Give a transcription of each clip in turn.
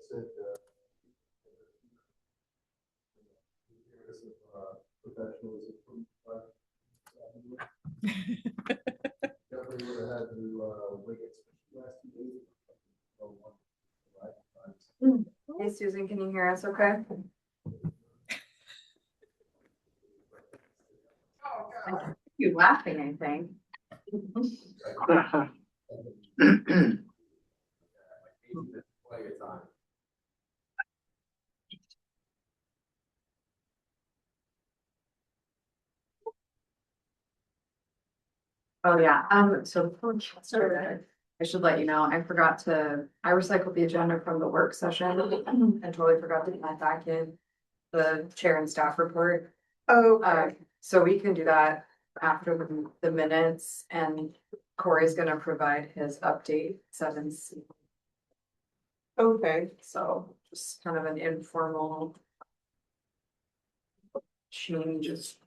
said, professionalism from definitely would have had to wait the last 2 days. Hey Susan, can you hear us okay? You laughing, I think. Oh yeah, so I should let you know, I recycled the agenda from the work session and totally forgot to add back in the chair and staff report. Oh, okay. So we can do that after the minutes, and Corey's gonna provide his update 7C. Okay. So just kind of an informal changes.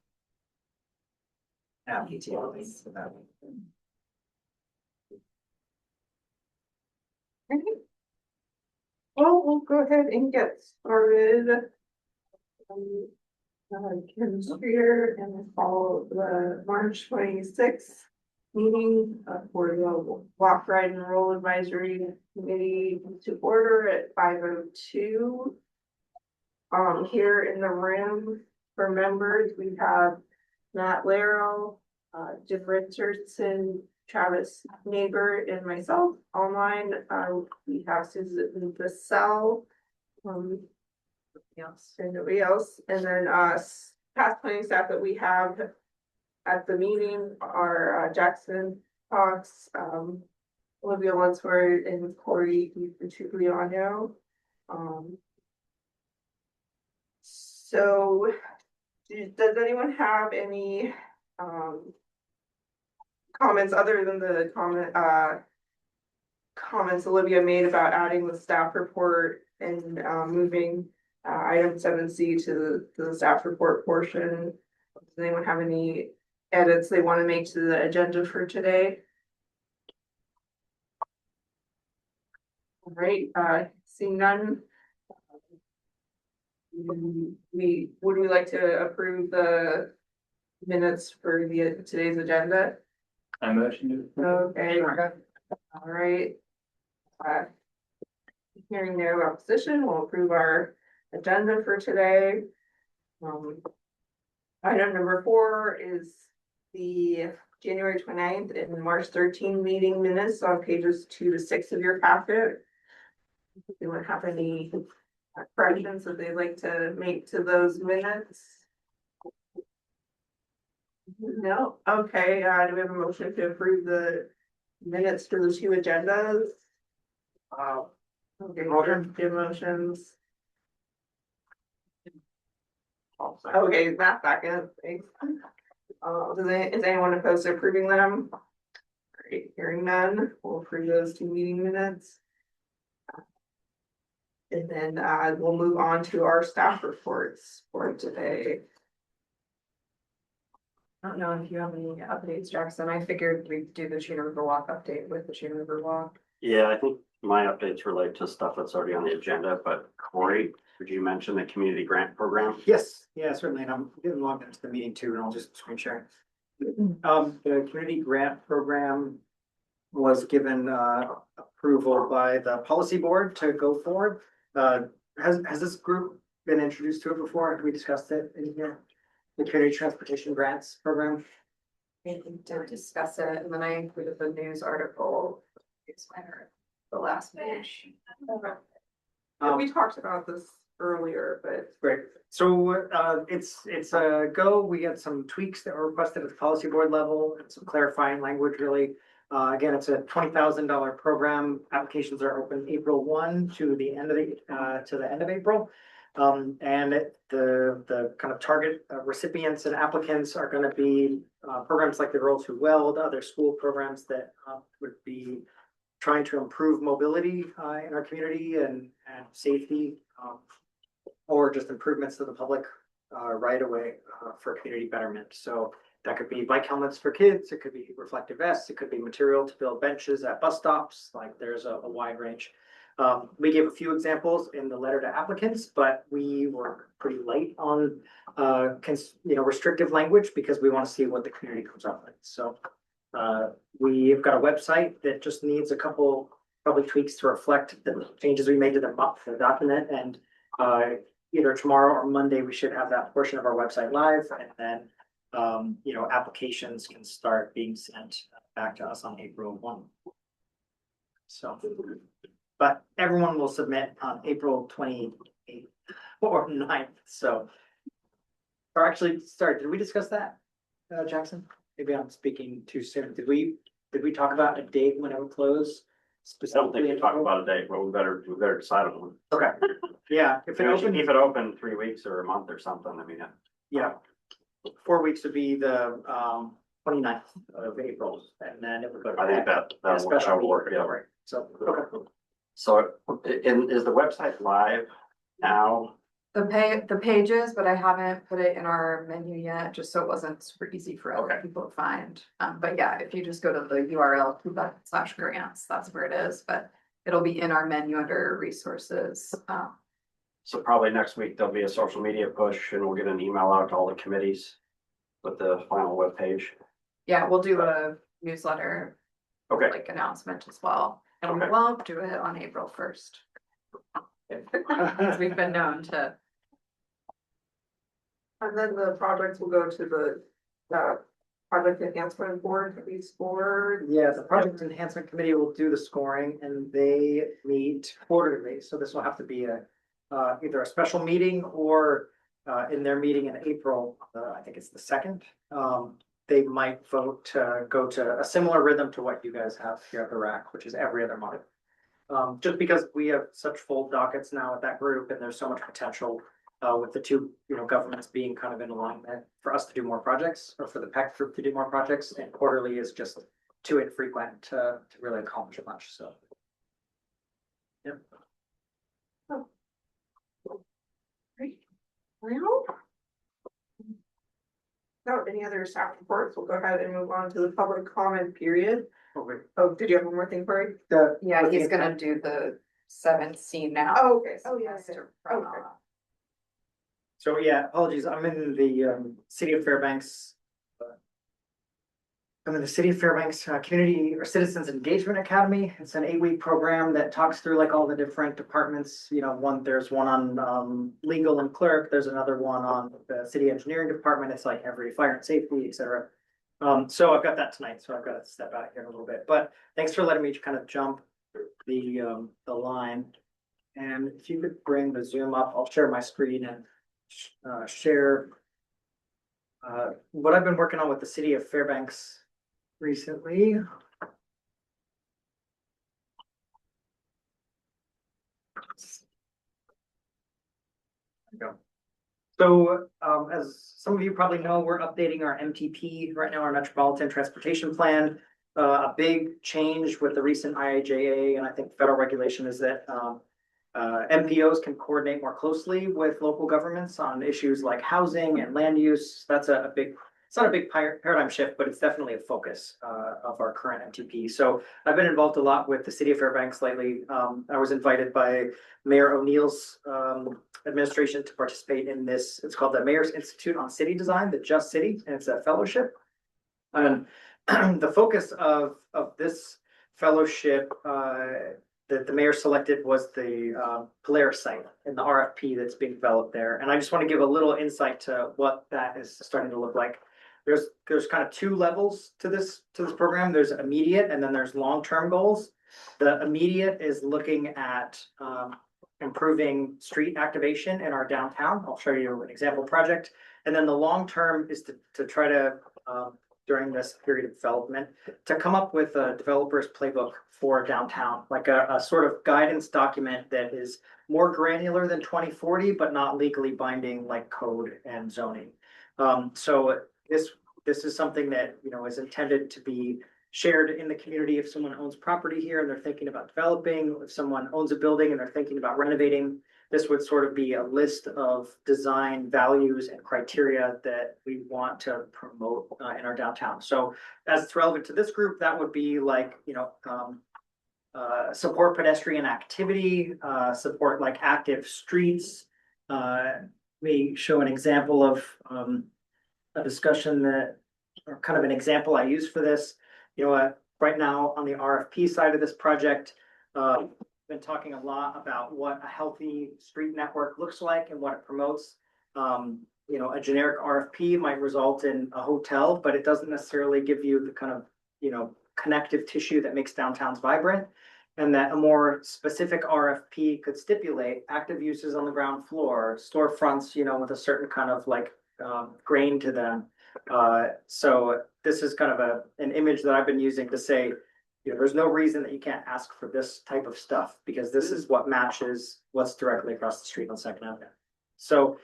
Details about it. Well, we'll go ahead and get started. Kim Streeter and follow the March 26th meeting for the Walk, Ride, and Roll Advisory Committee to order at 5:02. Here in the room for members, we have Matt Larrow, Jim Richardson, Travis Neighbor, and myself. Online, we have Susan Bissell, and nobody else. And then past planning staff that we have at the meeting are Jackson Cox, Olivia Lunsford, and Corey Giuliano. So does anyone have any comments other than the comments Olivia made about adding the staff report and moving item 7C to the staff report portion? Does anyone have any edits they want to make to the agenda for today? All right, seeing none. Would we like to approve the minutes for today's agenda? I motion to. Okay. All right. Hearing no opposition, we'll approve our agenda for today. Item number 4 is the January 29th and March 13 meeting minutes on pages 2 to 6 of your packet. If you would have any corrections that they'd like to make to those minutes? No. Okay, do we have a motion to approve the minutes for the 2 agendas? Okay, motions. Okay, Matt second, thanks. Is anyone opposed to approving them? Great, hearing none, we'll approve those 2 meeting minutes. And then we'll move on to our staff reports for today. I don't know if you have any updates, Jackson. I figured we'd do the Chino River Walk update with the Chino River Walk. Yeah, I think my updates relate to stuff that's already on the agenda, but Corey, would you mention the community grant program? Yes, yeah, certainly, and I'm getting logged into the meeting too, and I'll just screen share. The community grant program was given approval by the policy board to go forward. Has this group been introduced to it before? Have we discussed it in here? The community transportation grants program? We did discuss it, and then I included the news article. The last page. We talked about this earlier, but Great. So it's a go. We had some tweaks that were requested at the policy board level and some clarifying language really. Again, it's a $20,000 program. Applications are open April 1 to the end of April. And the kind of target recipients and applicants are going to be programs like the Girls Who Weld, other school programs that would be trying to improve mobility in our community and safety, or just improvements to the public right away for community betterment. So that could be bike helmets for kids, it could be reflective vests, it could be material to build benches at bus stops, like there's a wide range. We gave a few examples in the letter to applicants, but we were pretty light on restrictive language because we want to see what the community comes up with. So we've got a website that just needs a couple probably tweaks to reflect the changes we made to the document, and either tomorrow or Monday, we should have that portion of our website live, and then applications can start being sent back to us on April 1. So, but everyone will submit on April 28th or 9th, so. Or actually, sorry, did we discuss that, Jackson? Maybe I'm speaking too soon. Did we talk about a date when it would close? I don't think we talked about a date, but we better decide on one. Okay, yeah, if it opened, Keep it open 3 weeks or a month or something, I mean. yeah. 4 weeks would be the 29th of April, and then it would go. I think that a special will work, yeah. right? So, okay. So is the website live now? The pages, but I haven't put it in our menu yet, just so it wasn't super easy for other Okay. people to find. But yeah, if you just go to the URL /grants, that's where it is, but it'll be in our menu under resources. So probably next week, there'll be a social media push and we'll get an email out to all the committees with the final webpage. Yeah, we'll do a newsletter Okay, like announcement as well, and we Okay. won't do it on April 1st. Because we've been known to, And then the projects will go to the project enhancement board to be scored. Yeah, the project enhancement committee will do the scoring, and they meet quarterly, so this will have to be either a special meeting or in their meeting in April, I think it's the 2nd. They might vote to go to a similar rhythm to what you guys have here at the RAC, which is every other month. Just because we have such full dockets now with that group, and there's so much potential with the two, governments being kind of in alignment for us to do more projects, or for the PEC group to do more projects, and quarterly is just too infrequent to really accomplish much, so. Yep. Great. Well. Without any other staff reports, we'll go ahead and move on to the public comment period. Okay. Oh, did you have one more thing, Corey? yeah, he's gonna do the 7th now. Oh, okay. Oh, yeah. Has to yeah. run Okay. off. So yeah, apologies, I'm in the City of Fairbanks. I'm in the City of Fairbanks Community or Citizens Engagement Academy. It's an 8-week program that talks through like all the different departments. There's one on legal and clerk. There's another one on the city engineering department. It's like every fire and safety, etc. So I've got that tonight, so I've got to step out here a little bit. But thanks for letting me kind of jump the line. And if you could bring the Zoom up, I'll share my screen and share what I've been working on with the City of Fairbanks recently. There we go. So as some of you probably know, we're updating our MTP right now, our Metropolitan Transportation Plan. A big change with the recent IIJA and I think federal regulation is that MPOs can coordinate more closely with local governments on issues like housing and land use. That's it's not a big paradigm shift, but it's definitely a focus of our current MTP. So I've been involved a lot with the City of Fairbanks lately. I was invited by Mayor O'Neill's administration to participate in this. It's called the Mayor's Institute on City Design, the Just City, and it's a fellowship. And the focus of this fellowship that the mayor selected was the Polaris site and the RFP that's being developed there. And I just want to give a little insight to what that is starting to look like. There's kind of 2 levels to this program. There's immediate and then there's long-term goals. The immediate is looking at improving street activation in our downtown. I'll show you an example project. And then the long-term is to try to during this period of development, to come up with a developer's playbook for downtown, like a sort of guidance document that is more granular than 2040, but not legally binding like code and zoning. So this is something that, is intended to be shared in the community. If someone owns property here and they're thinking about developing, if someone owns a building and they're thinking about renovating, this would sort of be a list of design values and criteria that we want to promote in our downtown. So as it's relevant to this group, that would be like, support pedestrian activity, support like active streets. We show an example of, a discussion that, or kind of an example I use for this. Right now on the RFP side of this project, been talking a lot about what a healthy street network looks like and what it promotes. A generic RFP might result in a hotel, but it doesn't necessarily give you the kind of, connective tissue that makes downtowns vibrant. And that a more specific RFP could stipulate active uses on the ground floor, storefronts, with a certain kind of like grain to them. So this is kind of an image that I've been using to say, there's no reason that you can't ask for this type of stuff, because this is what matches what's directly across the street on Second Avenue. So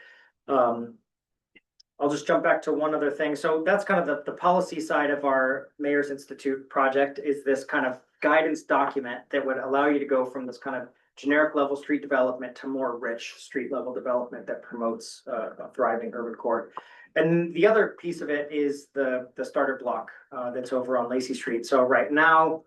I'll just jump back to one other thing. So that's kind of the policy side of our Mayor's Institute project, is this kind of guidance document that would allow you to go from this kind of generic level street development to more rich street level development that promotes a thriving urban core. And the other piece of it is the starter block that's over on Lacey Street. So right now,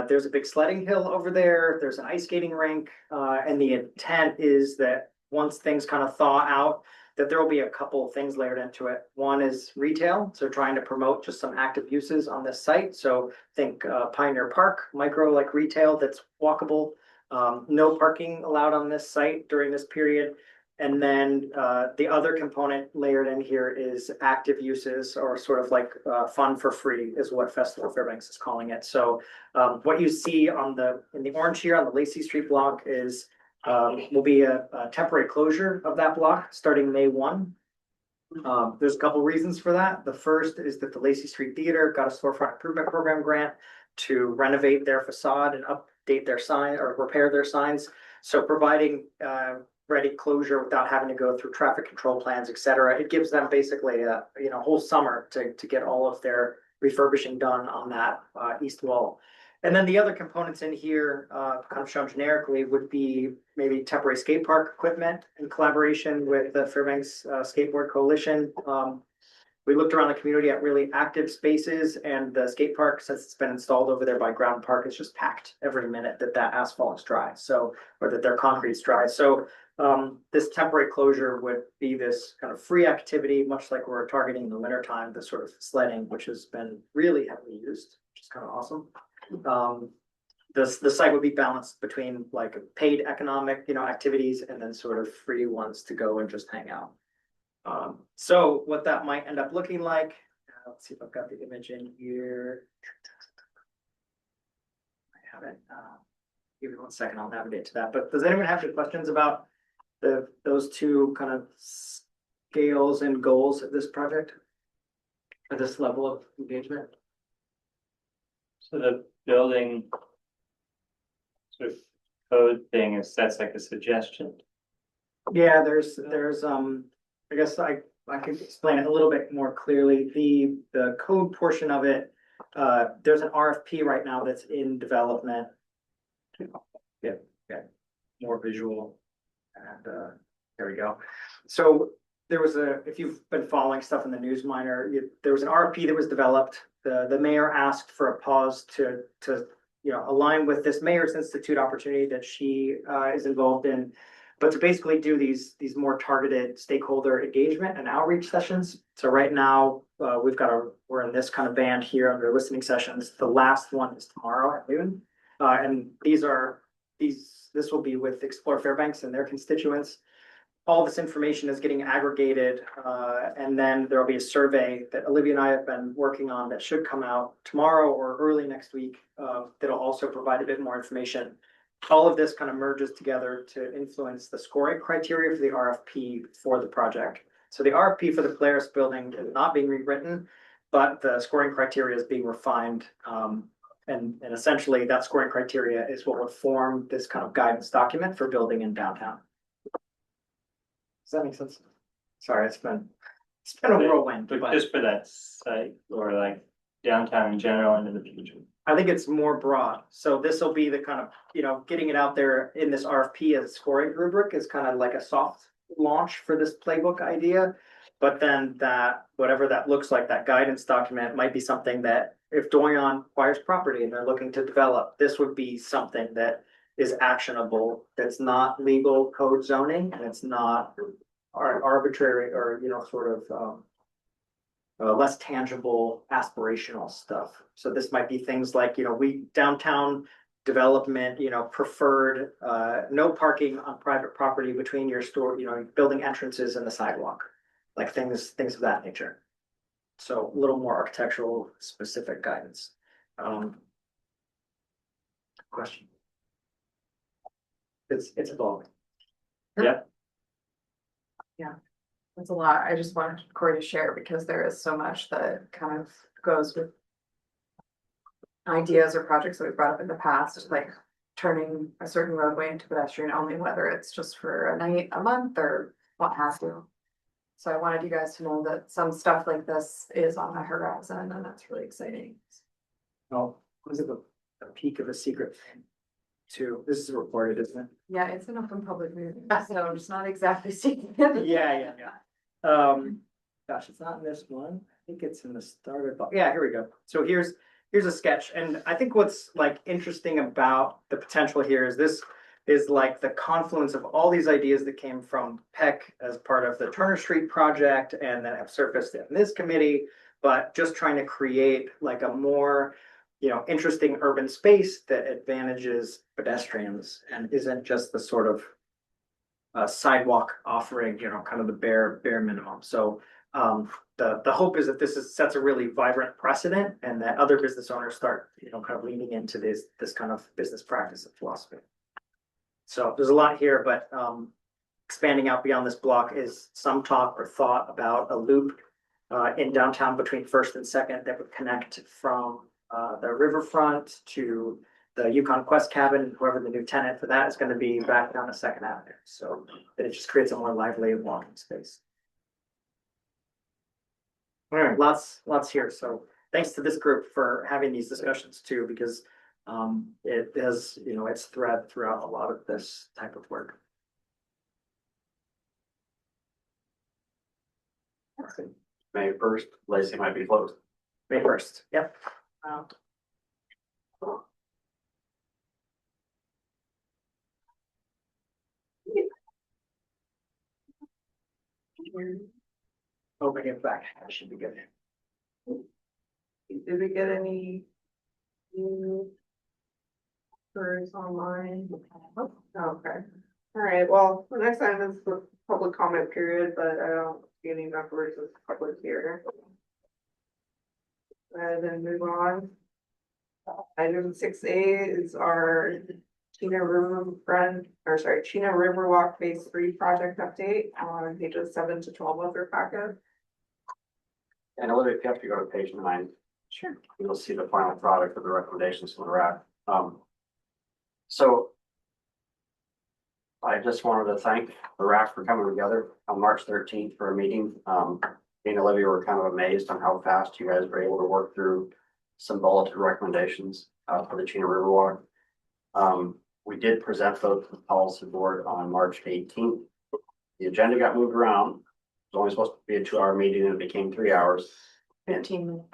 there's a big sledding hill over there. There's an ice skating rink. And the intent is that once things kind of thaw out, that there will be a couple of things layered into it. One is retail, so trying to promote just some active uses on this site. So think Pioneer Park, micro like retail that's walkable. No parking allowed on this site during this period. And then the other component layered in here is active uses, or sort of like fun for free is what Festival Fairbanks is calling it. So what you see in the orange here on the Lacey Street block is will be a temporary closure of that block starting May 1. There's a couple reasons for that. The first is that the Lacey Street Theater got a storefront improvement program grant to renovate their facade and update their sign or repair their signs. So providing ready closure without having to go through traffic control plans, et cetera. It gives them basically a whole summer to get all of their refurbishing done on that east wall. And then the other components in here, kind of shown generically, would be maybe temporary skate park equipment in collaboration with the Fairbanks Skateboard Coalition. We looked around the community at really active spaces, and the skate park, since it's been installed over there by Ground Park, is just packed every minute that asphalt is dry, or that their concrete's dry. So this temporary closure would be this kind of free activity, much like we're targeting in the wintertime, the sort of sledding, which has been really heavily used, which is kind of awesome. The site would be balanced between like paid economic, activities, and then sort of free ones to go and just hang out. So what that might end up looking like, let's see if I've got the image in here. I haven't, give me 1 second, I'll navigate to that. But does anyone have any questions about those two kind of scales and goals of this project? At this level of engagement? So the building sort of code thing that's like a suggestion. Yeah, there's I guess I could explain it a little bit more clearly. The code portion of it, there's an RFP right now that's in development. Yeah, more visual, and there we go. So there was if you've been following stuff in the news miner, there was an RFP that was developed. The mayor asked for a pause to align with this Mayor's Institute opportunity that she is involved in, but to basically do these more targeted stakeholder engagement and outreach sessions. So right now we're in this kind of band here under listening sessions. The last one is tomorrow at noon, and this will be with Explore Fairbanks and their constituents. All this information is getting aggregated, and then there will be a survey that Olivia and I have been working on that should come out tomorrow or early next week. That'll also provide a bit more information. All of this kind of merges together to influence the scoring criteria for the RFP for the project. So the RFP for the Polaris building is not being rewritten, but the scoring criteria is being refined. And essentially that scoring criteria is what would form this kind of guidance document for building in downtown. Does that make sense? Sorry, it's been a whirlwind. But just for that site, or like downtown in general and in the future? I think it's more broad. So this will be the kind of, getting it out there in this RFP as a scoring rubric is kind of like a soft launch for this playbook idea. But then that, whatever that looks like, that guidance document might be something that if Doyon acquires property and they're looking to develop, this would be something that is actionable, that's not legal code zoning, and it's not arbitrary or, sort of, less tangible aspirational stuff. So this might be things like, we downtown development, preferred, no parking on private property between your store, building entrances and the sidewalk. Like things of that nature. So a little more architectural specific guidance. Question. It's evolving. That's a lot. I just wanted Corey to share because there is so much that kind of goes with ideas or projects that we brought up in the past, like turning a certain roadway into pedestrian only, whether it's just for a night, a month, or what have you. So I wanted you guys to know that some stuff like this is on the horizon, and that's really exciting. Oh, was it a peek of a secret thing? Too. This is recorded, isn't it? Yeah, it's an open public meeting, so it's not exactly secret. Yeah. Gosh, it's not in this one. I think it's in the starter box. Yeah, here we go. So here's a sketch, and I think what's like interesting about the potential here is this is like the confluence of all these ideas that came from Peck as part of the Turner Street project and then have surfaced in this committee, but just trying to create like a more, interesting urban space that advantages pedestrians and isn't just the sort of sidewalk offering, kind of the bare minimum. So the hope is that sets a really vibrant precedent and that other business owners start, kind of leaning into this kind of business practice and philosophy. So there's a lot here, but expanding out beyond this block is some talk or thought about a loop in downtown between First and Second that would connect from the riverfront to the Yukon Quest cabin, whoever the new tenant for that is going to be back down to Second Avenue. So it just creates a more lively walking space. All right, lots here. So thanks to this group for having these discussions too, because it has, it's thread throughout a lot of this type of work. May 1st, Lacey might be closed. May 1st. Yep. Oh, bring it back. That should be good. Did we get any new birds online? Oh, okay. All right, well, the next time is the public comment period, but I don't see any members of the public here. And then move on. Item 6A is our Chena Riverwalk Phase 3 project update on pages 7 to 12 of your packet. And Olivia, if you have to go to page 9, Sure. you'll see the final product of the recommendations from the RAC. So I just wanted to thank the RAC for coming together on March 13th for a meeting. Me and Olivia were kind of amazed on how fast you guys were able to work through some bulleted recommendations for the Chena Riverwalk. We did present those to the policy board on March 18th. The agenda got moved around. It was only supposed to be a 2-hour meeting and it became 3 hours. 15 minutes.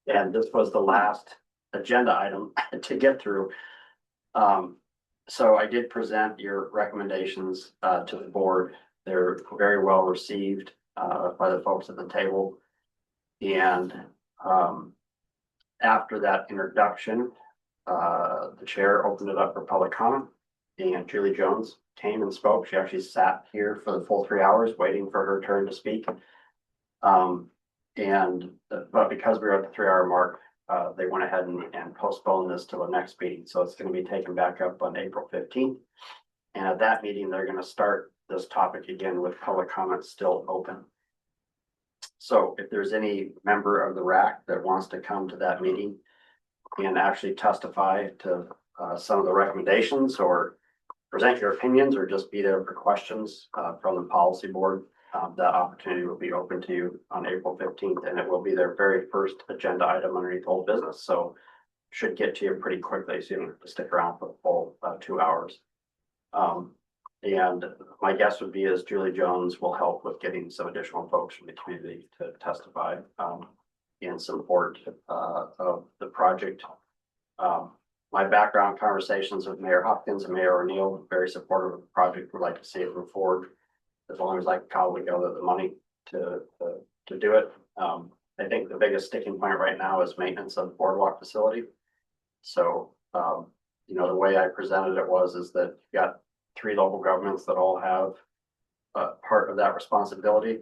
And this was the last agenda item to get through. So I did present your recommendations to the board. They're very well received by the folks at the table. And after that introduction, the chair opened it up for public comment, and Julie Jones came and spoke. She actually sat here for the full 3 hours waiting for her turn to speak. But because we were at the 3-hour mark, they went ahead and postponed this to the next meeting. So it's going to be taken back up on April 15th. And at that meeting, they're going to start this topic again with public comments still open. So if there's any member of the RAC that wants to come to that meeting and actually testify to some of the recommendations or present your opinions or just be there for questions from the policy board, that opportunity will be open to you on April 15th, and it will be their very first agenda item underneath old business. So should get to you pretty quickly, so you don't have to stick around for the full 2 hours. And my guess would be is Julie Jones will help with getting some additional folks from the community to testify in support of the project. My background conversations with Mayor Hopkins and Mayor O'Neill, very supportive of the project, would like to see it move forward as long as I can probably gather the money to do it. I think the biggest sticking point right now is maintenance of the boardwalk facility. So, you know, the way I presented it is that you got 3 local governments that all have part of that responsibility,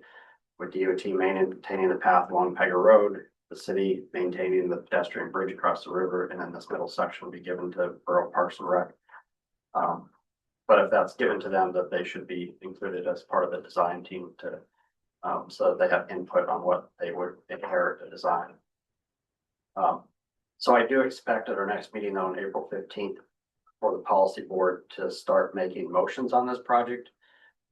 with DOT maintaining the path along Pega Road, the city maintaining the pedestrian bridge across the river, and then this middle section will be given to Borough Parks and Rec. But if that's given to them, that they should be included as part of the design team to, so that they have input on what they would inherit the design. So I do expect at our next meeting on April 15th for the policy board to start making motions on this project.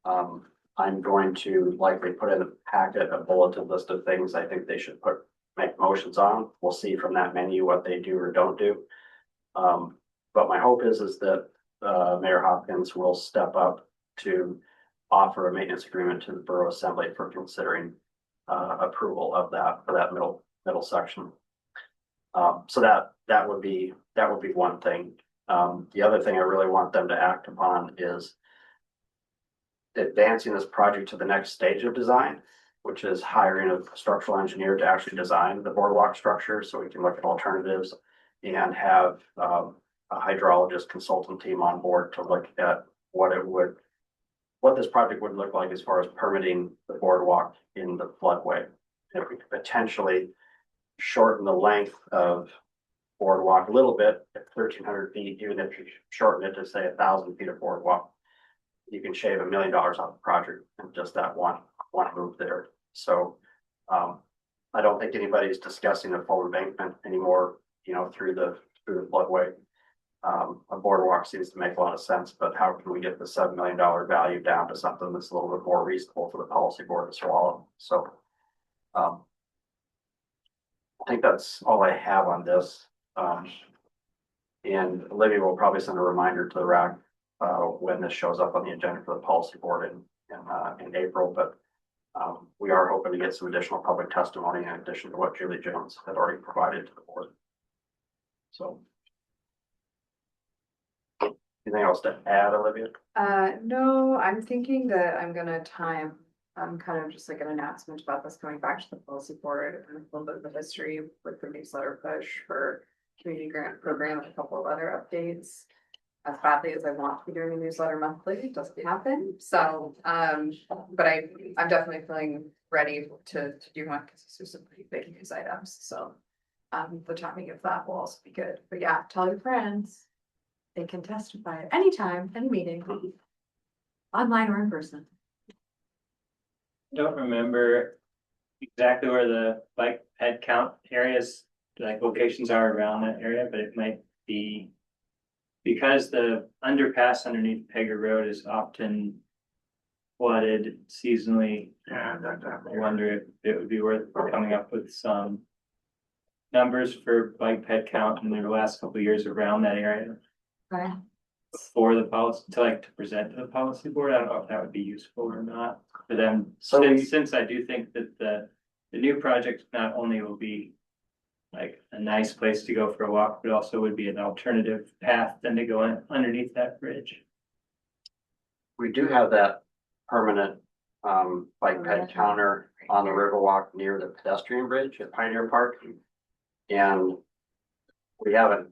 I'm going to likely put in a packet, a bulleted list of things I think they should make motions on. We'll see from that menu what they do or don't do. But my hope is that Mayor Hopkins will step up to offer a maintenance agreement to the Borough Assembly for considering approval of that for that middle section. So that would be one thing. The other thing I really want them to act upon is advancing this project to the next stage of design, which is hiring a structural engineer to actually design the boardwalk structure so we can look at alternatives and have a hydrologist consultant team on board to look at what this project would look like as far as permitting the boardwalk in the floodway. If we could potentially shorten the length of boardwalk a little bit at 1,300 feet, even if you shorten it to say 1,000 feet of boardwalk, you can shave $1 million off the project in just that one move there. So I don't think anybody's discussing a full embankment anymore, you know, through the floodway. A boardwalk seems to make a lot of sense, but how can we get the $7 million value down to something that's a little bit more reasonable for the policy board to swallow? So I think that's all I have on this. And Olivia will probably send a reminder to the RAC when this shows up on the agenda for the policy board in April. But we are hoping to get some additional public testimony in addition to what Julie Jones had already provided to the board. So anything else to add, Olivia? No, I'm thinking that I'm gonna time, kind of just like an announcement about this coming back to the policy board and a little bit of the history with the newsletter push for community grant program and a couple of other updates. As badly as I want to be doing a newsletter monthly, it doesn't happen. So, but I'm definitely feeling ready to do one because there's some pretty big news items. So, the timing of that will also be good. But yeah, tell your friends. They can testify at any time, any meeting, online or in person. Don't remember exactly where the bike head count areas, like locations are around that area, but it might be because the underpass underneath Pega Road is often flooded seasonally. Yeah, I wonder if it would be worth coming up with some numbers for bike head count in the last couple of years around that area. Okay. For the policy to present to the policy board. I don't know if that would be useful or not for them. So Since I do think that the new project not only will be like a nice place to go for a walk, but also would be an alternative path than to go underneath that bridge. We do have that permanent bike ped counter on the Riverwalk near the pedestrian bridge at Pioneer Park. And we haven't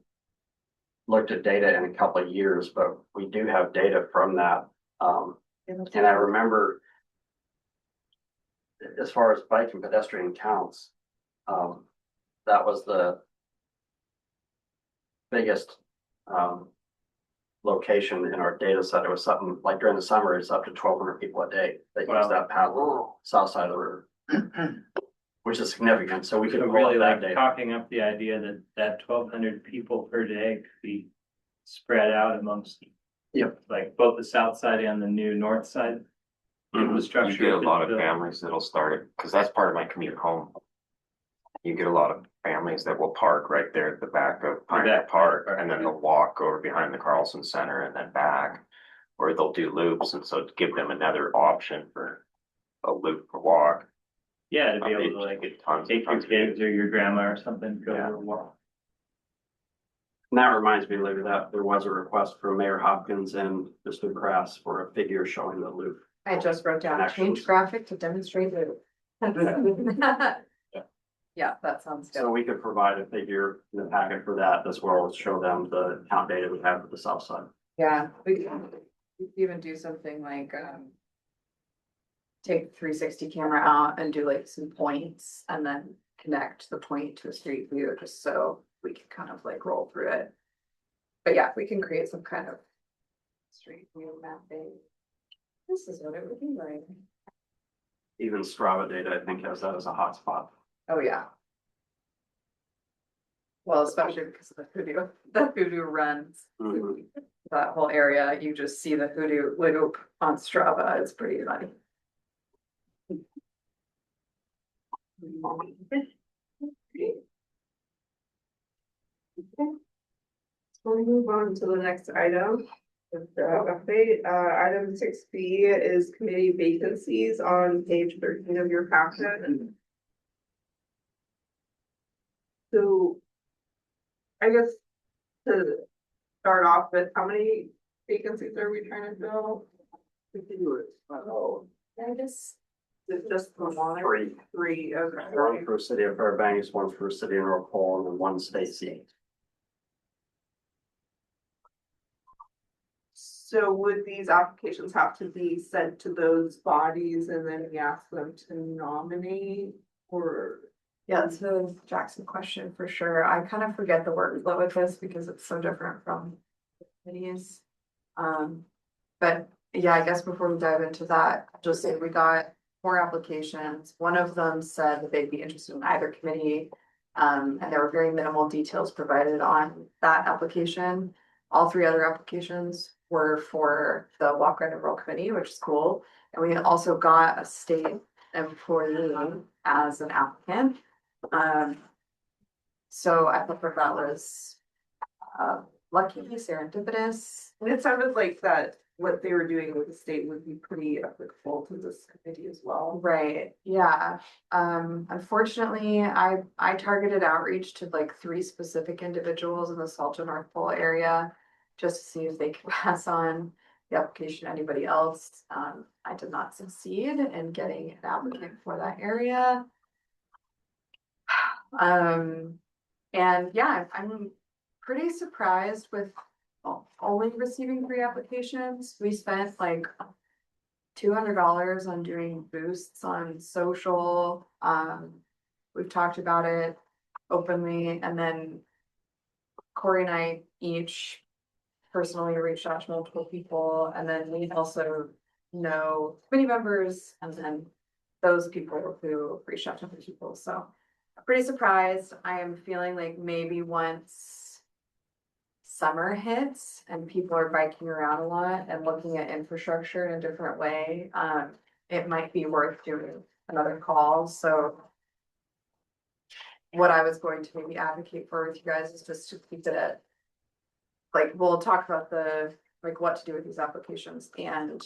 looked at data in a couple of years, but we do have data from that. And I remember as far as bike and pedestrian counts, that was the biggest location in our data set. It was something like during the summer, it's up to 1,200 people a day that use that path south side of the river, which is significant. So we could really that like data. talking up the idea that 1,200 people per day could be spread out amongst like both the south side and the new north side infrastructure. You get a lot of families that'll start it, because that's part of my commute home. You get a lot of families that will park right there at the back of Pioneer Park, and then they'll walk over behind the Carlson Center and then back. or they'll do loops, and so to give them another option for a loop for walk. Yeah, to be I mean, able to like tons take and your tons of kids or your grandma or something, go Yeah. for a walk. And that reminds me, Libby, that there was a request from Mayor Hopkins and Mr. Grass for a figure showing the loop. I just wrote down change Connections. graphic to demonstrate it. Yeah, that sounds So good. we could provide a figure in the packet for that as well as show them the count data we have for the south side. Yeah, we could even do something like, take the 360 camera out and do like some points and then connect the point to a street view, just so we can kind of like roll through it. But yeah, we can create some kind of street view mapping. This is what it would be like. Even Strava data, I think, has that as a hotspot. Oh, yeah. Well, especially because of the hoodoo runs Mhm. that whole area, you just see the hoodoo loop on Strava, it's pretty funny. We'll move on to the next item. Update, item 6B is committee vacancies on page 13 of your packet. So I guess to start off with, how many vacancies are we trying to fill? Oh, I guess. is it just the one? Three. Three, okay. One for City of Fairbanks, one for City of North Pole, and then one state seat. So would these applications have to be sent to those bodies and then we ask them to nominate or? Yeah, that's a Jackson question for sure. I kind of forget the workflow with this because it's so different from committees. But yeah, I guess before we dive into that, just say we got 4 applications. One of them said that they'd be interested in either committee. And there were very minimal details provided on that application. All 3 other applications were for the Walk Right and Roll Committee, which is cool. And we also got a state employee as an applicant. So I thought that was lucky, serendipitous. And it sounded like that what they were doing with the state would be pretty applicable to this committee as well. Right, yeah. Unfortunately, I targeted outreach to like 3 specific individuals in the Salto North Pole area. Just to see if they could pass on the application to anybody else. I did not succeed in getting an applicant for that area. And yeah, I'm pretty surprised with only receiving 3 applications. We spent like $200 on doing boosts on social. We've talked about it openly, and then Corey and I each personally reached out to multiple people, and then we also know committee members and then those people who reached out to other people. So I'm pretty surprised. I am feeling like maybe once summer hits and people are biking around a lot and looking at infrastructure in a different way, it might be worth doing another call. So what I was going to maybe advocate for with you guys is just to keep it at, like, we'll talk about like what to do with these applications and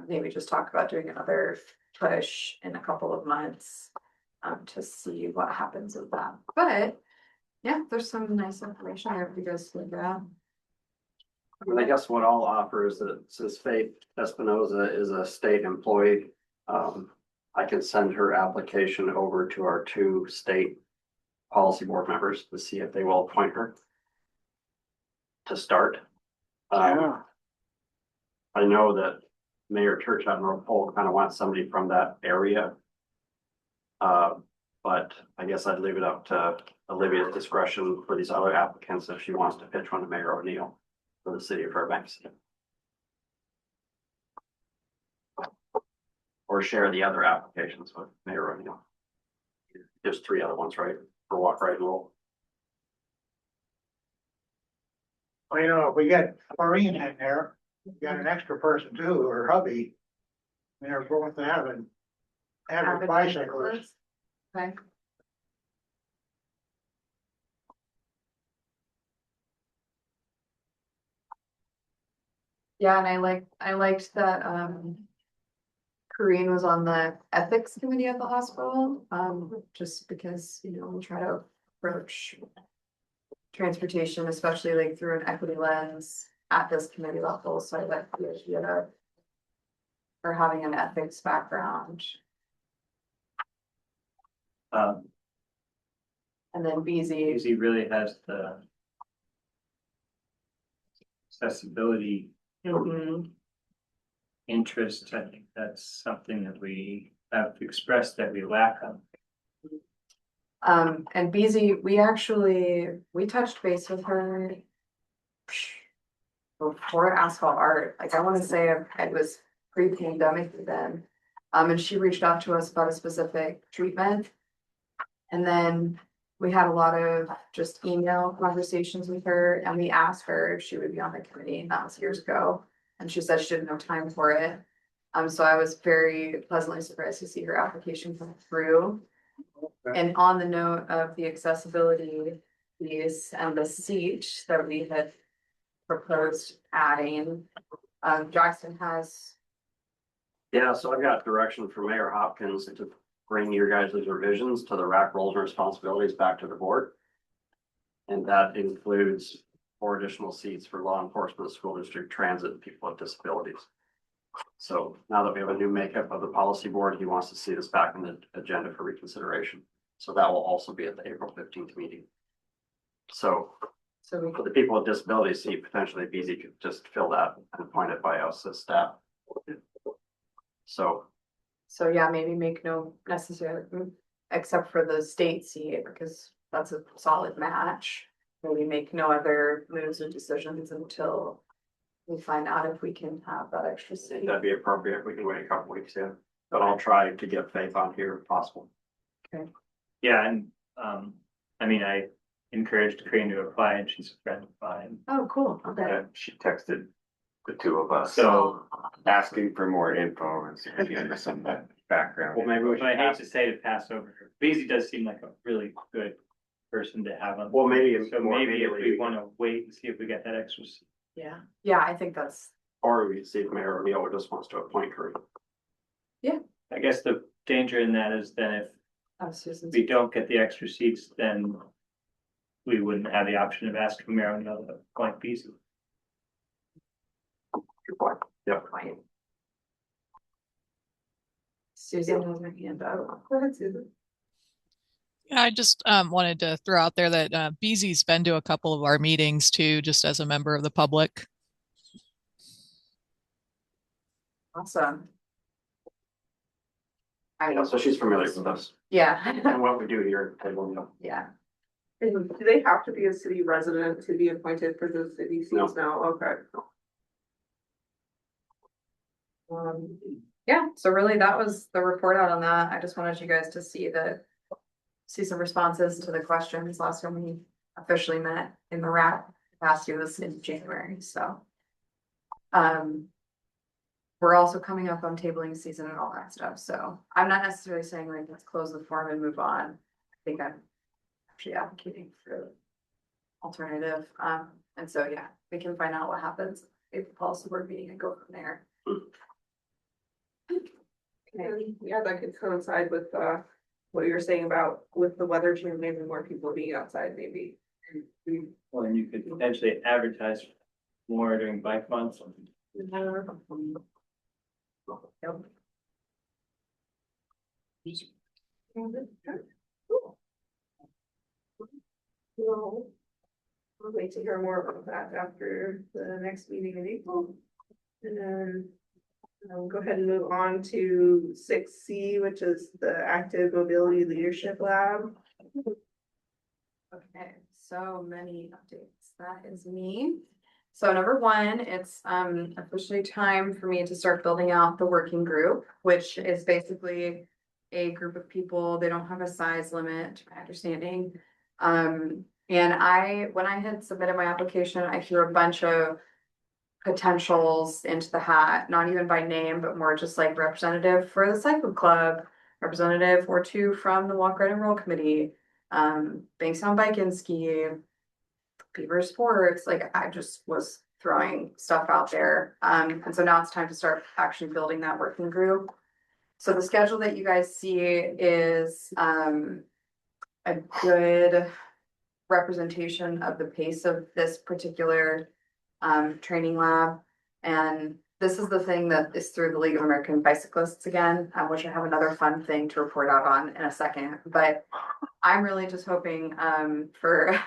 maybe just talk about doing another push in a couple of months to see what happens with that. But yeah, there's some nice information there for you guys to look at. I mean, I guess what I'll offer is that since Faith Espinoza is a state employee, I can send her application over to our 2 state policy board members to see if they will appoint her to start. I know that Mayor Church out in North Pole kind of wants somebody from that area. But I guess I'd leave it up to Olivia's discretion for these other applicants if she wants to pitch one to Mayor O'Neill for the city of Fairbanks. Or share the other applications with Mayor O'Neill. There's 3 other ones, right? For Walk Right and Roll. Well, you know, if we got Maureen in there, we got an extra person too, or hubby. They're both avid bicyclists. Okay. Yeah, and I liked that, Corinne was on the ethics committee at the hospital, just because, we try to approach transportation, especially like through an equity lens at this committee level, so I like the idea of her having an ethics background. Um, And then BZ, he really has the accessibility mhm, interest. I think that's something that we have expressed that we lack on. and BZ, we touched base with her before asphalt art, like I wanna say it was pre-pandemic then. And she reached out to us about a specific treatment. And then we had a lot of just email conversations with her and we asked her if she would be on the committee, and that was years ago. And she said she didn't have time for it. So I was very pleasantly surprised to see her application come through. And on the note of the accessibility piece and the seat that we had proposed adding, Jackson has, Yeah, so I've got direction from Mayor Hopkins to bring your guys' revisions to the RAC roles and responsibilities back to the board. And that includes 4 additional seats for law enforcement, school district, transit, and people with disabilities. So now that we have a new makeup of the policy board, he wants to see this back on the agenda for reconsideration. So that will also be at the April 15th meeting. So so we for the people with disabilities seat, potentially BZ could just fill that and appoint it by us as staff. So So yeah, maybe make no necessarily, except for the state seat, because that's a solid match. Maybe make no other moves or decisions until we find out if we can have that extra I think seat. that'd be appropriate. We can wait a couple weeks, yeah. But I'll try to get Faith on here if possible. Yeah, and I mean, I encouraged Corinne to apply and she's a friend of mine. Oh, cool, okay. She texted the 2 of us, So, asking for more info and see if she had some background. Well, maybe we but I should hate ask, to say to pass over her. Beasley does seem like a really good person to have on. well, maybe So more maybe if immediately, we wanna wait and see if we get that extra seat. Yeah, I think that's, or we see if Mayor O'Neill just wants to appoint her. I guess the danger in that is then if Susan's. we don't get the extra seats, then we wouldn't have the option of asking Mayor O'Neill to appoint Beasley. Good point. Yep. Point. Susan has her hand up. Go ahead, Susan. Yeah, I just wanted to throw out there that BZ's been to a couple of our meetings too, just as a member of the public. Awesome. Yeah, so she's familiar with us Yeah, and what we do here at Table Hill. yeah. And do they have to be a city resident to be appointed for the city seats now? Okay. Yeah, so really that was the report out on that. I just wanted you guys to see some responses to the questions last time we officially met in the RAC capacity was in January, so. We're also coming up on tabling season and all that stuff, so I'm not necessarily saying like, let's close the form and move on. I think I'm actually advocating for alternative, and so, yeah, we can find out what happens if the policy board meeting and go from there. And yeah, that could coincide with what you were saying about with the weather change, maybe more people being outside, maybe. Well, and you could potentially advertise more during bike months. Well, I'll wait to hear more about that after the next meeting in April. And then I'll go ahead and move on to 6C, which is the Active Mobility Leadership Lab. Okay, so many updates. That is me. So number one, it's officially time for me to start building out the working group, which is basically a group of people. They don't have a size limit, to my understanding. And when I had submitted my application, I threw a bunch of potentials into the hat, not even by name, but more just like representative for the cycle club, representative or 2 from the walk, ride, and roll committee, Bankstown Bike and Ski, Beaver Sports. Like I just was throwing stuff out there. And so now it's time to start actually building that working group. So the schedule that you guys see is a good representation of the pace of this particular training lab. And this is the thing that is through the League of American Bicyclists again, which I have another fun thing to report out on in a second. But I'm really just hoping for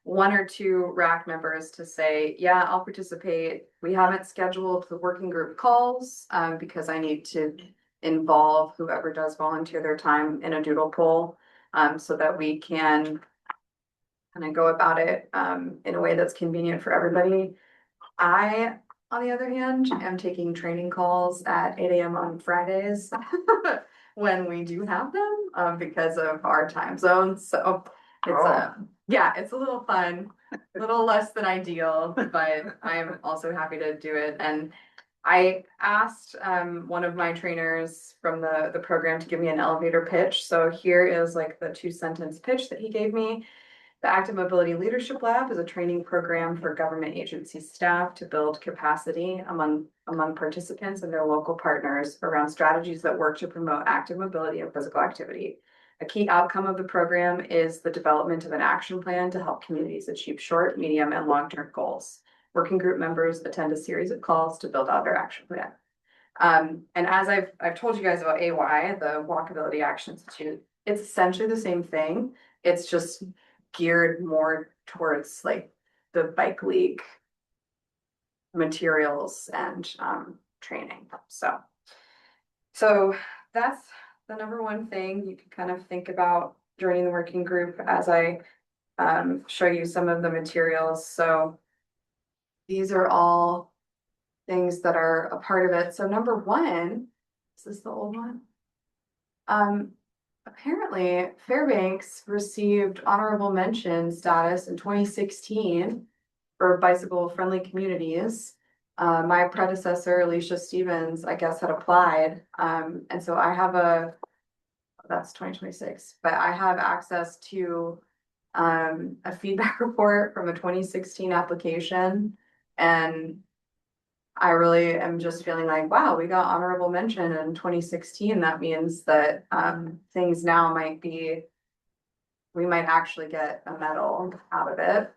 one or two RAC members to say, yeah, I'll participate. We haven't scheduled the working group calls because I need to involve whoever does volunteer their time in a doodle poll so that we can kind of go about it in a way that's convenient for everybody. I, on the other hand, am taking training calls at 8 a.m. on Fridays when we do have them because of our time zones. So it's yeah, it's a little fun, a little less than ideal, but I'm also happy to do it. And I asked one of my trainers from the program to give me an elevator pitch. So here is like the 2-sentence pitch that he gave me. The Active Mobility Leadership Lab is a training program for government agency staff to build capacity among participants and their local partners around strategies that work to promote active mobility and physical activity. A key outcome of the program is the development of an action plan to help communities achieve short, medium, and long-term goals. Working group members attend a series of calls to build out their action plan. And as I've told you guys about AY, the Walkability Action Institute, it's essentially the same thing. It's just geared more towards like the bike league materials and training. So that's the number one thing you can kind of think about joining the working group as I show you some of the materials. So these are all things that are a part of it. So number one, is this the old one? Apparently Fairbanks received honorable mention status in 2016 for bicycle friendly communities. My predecessor, Alicia Stevens, I guess had applied. And so I have that's 2026, but I have access to a feedback report from a 2016 application. And I really am just feeling like, wow, we got honorable mention in 2016. That means that things now we might actually get a medal out of it.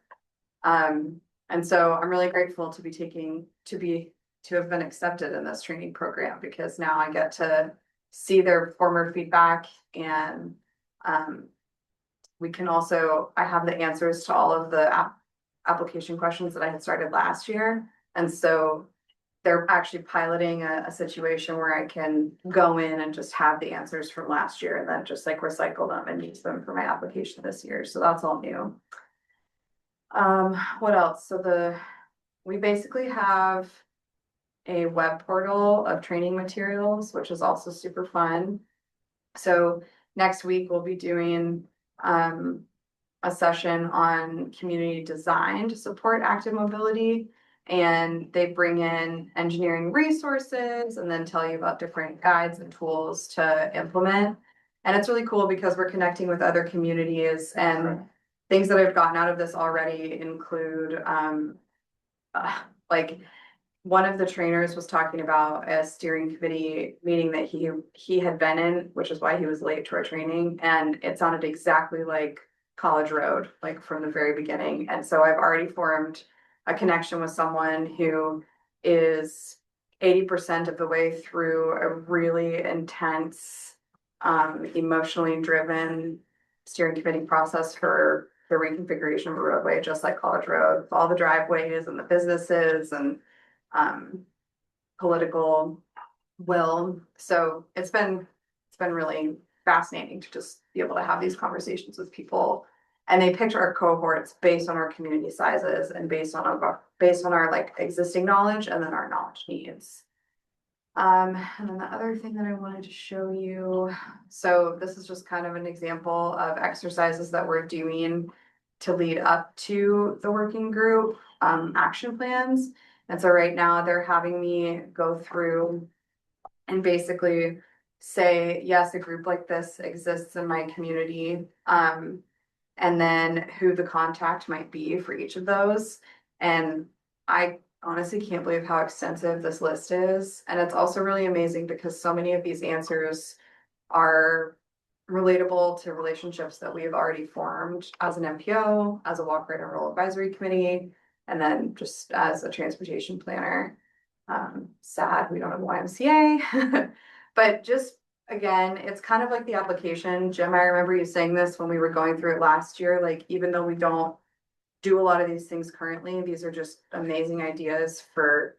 And so I'm really grateful to have been accepted in this training program because now I get to see their former feedback and I have the answers to all of the application questions that I had started last year. And so they're actually piloting a situation where I can go in and just have the answers from last year and then just like recycle them and use them for my application this year. So that's all new. What else? So we basically have a web portal of training materials, which is also super fun. So next week we'll be doing a session on community design to support active mobility. And they bring in engineering resources and then tell you about different guides and tools to implement. And it's really cool because we're connecting with other communities and things that I've gotten out of this already include like one of the trainers was talking about a steering committee meeting that he had been in, which is why he was late to our training. And it sounded exactly like College Road, like from the very beginning. And so I've already formed a connection with someone who is 80% of the way through a really intense, emotionally driven steering committee process for the reconfiguration of a roadway, just like College Road, with all the driveways and the businesses and political will. So it's been really fascinating to just be able to have these conversations with people. And they picked our cohorts based on our community sizes and based on our like existing knowledge and then our knowledge needs. And then the other thing that I wanted to show you, so this is just kind of an example of exercises that we're doing to lead up to the working group action plans. And so right now they're having me go through and basically say, yes, a group like this exists in my community. And then who the contact might be for each of those. And I honestly can't believe how extensive this list is. And it's also really amazing because so many of these answers are relatable to relationships that we have already formed as an MPO, as a walk, ride, and roll advisory committee, and then just as a transportation planner. Sad we don't have YMCA, but just again, it's kind of like the application. Jim, I remember you saying this when we were going through it last year, like even though we don't do a lot of these things currently, these are just amazing ideas for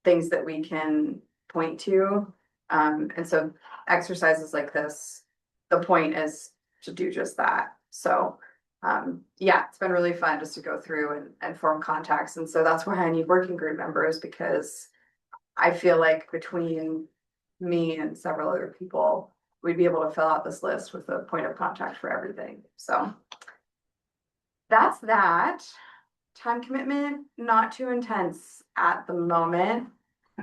things that we can point to. And so exercises like this, the point is to do just that. So yeah, it's been really fun just to go through and form contacts. And so that's why I need working group members, because I feel like between me and several other people, we'd be able to fill out this list with a point of contact for everything. So that's that. Time commitment, not too intense at the moment.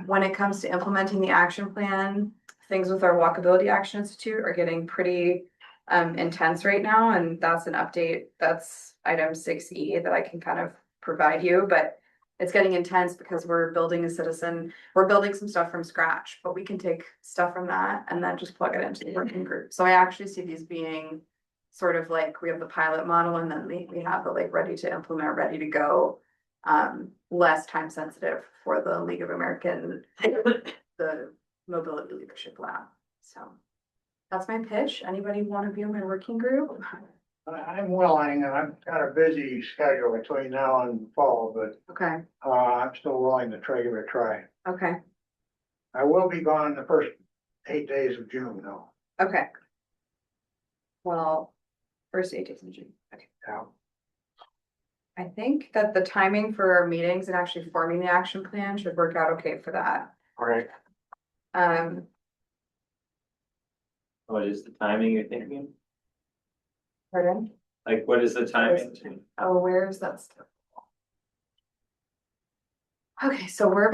When it comes to implementing the action plan, things with our Walkability Action Institute are getting pretty intense right now, and that's an update. That's item 6E that I can kind of provide you, but it's getting intense because we're building some stuff from scratch, but we can take stuff from that and then just plug it into the working group. So I actually see these being sort of like, we have the pilot model and then we have the like ready to implement, ready to go, less time sensitive for the League of American, the Mobility Leadership Lab. So that's my pitch. Anybody want to be on my working group? I'm willing, and I've got a busy schedule between now and fall, but Okay, I'm still willing to give it a try. okay, I will be gone the first 8 days of June though. okay. Well, first 8 days in June. Okay. Yeah. I think that the timing for our meetings and actually forming the action plan should work out okay for that. All right. What is the timing you're thinking? Pardon? Like, what is the timing? Oh, where's that stuff? Okay, so we're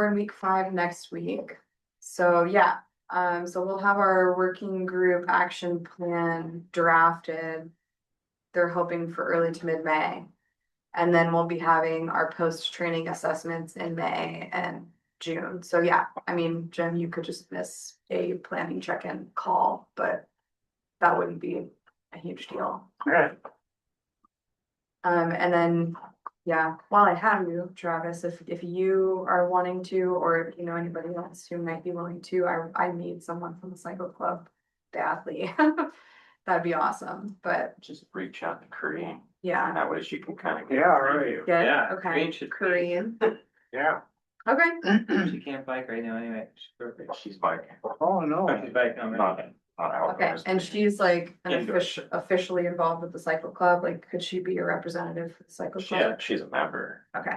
in week 5 next week. So yeah, so we'll have our working group action plan drafted. They're hoping for early to mid-May. And then we'll be having our post-training assessments in May and June. So yeah, I mean, Jim, you could just miss a planning check-in call, but that wouldn't be a huge deal. All right. And then, yeah, while I have you, Travis, if you are wanting to, or if you know anybody else who might be willing to, I need someone from the cycle club badly. That'd be awesome, but Just reach out to Korean. yeah. That way she can kind of. Yeah, right. Good, Yeah, okay, Korean should be- Korean, Yeah. okay, She can't bike right now anyway. She's perfect. She's biking. Oh, no. She's biking on Not, right. not okay, outdoors. and she's like Indoors. officially involved with the cycle club, like, could she be a representative for the cycle club? Yeah, she's a member. Okay.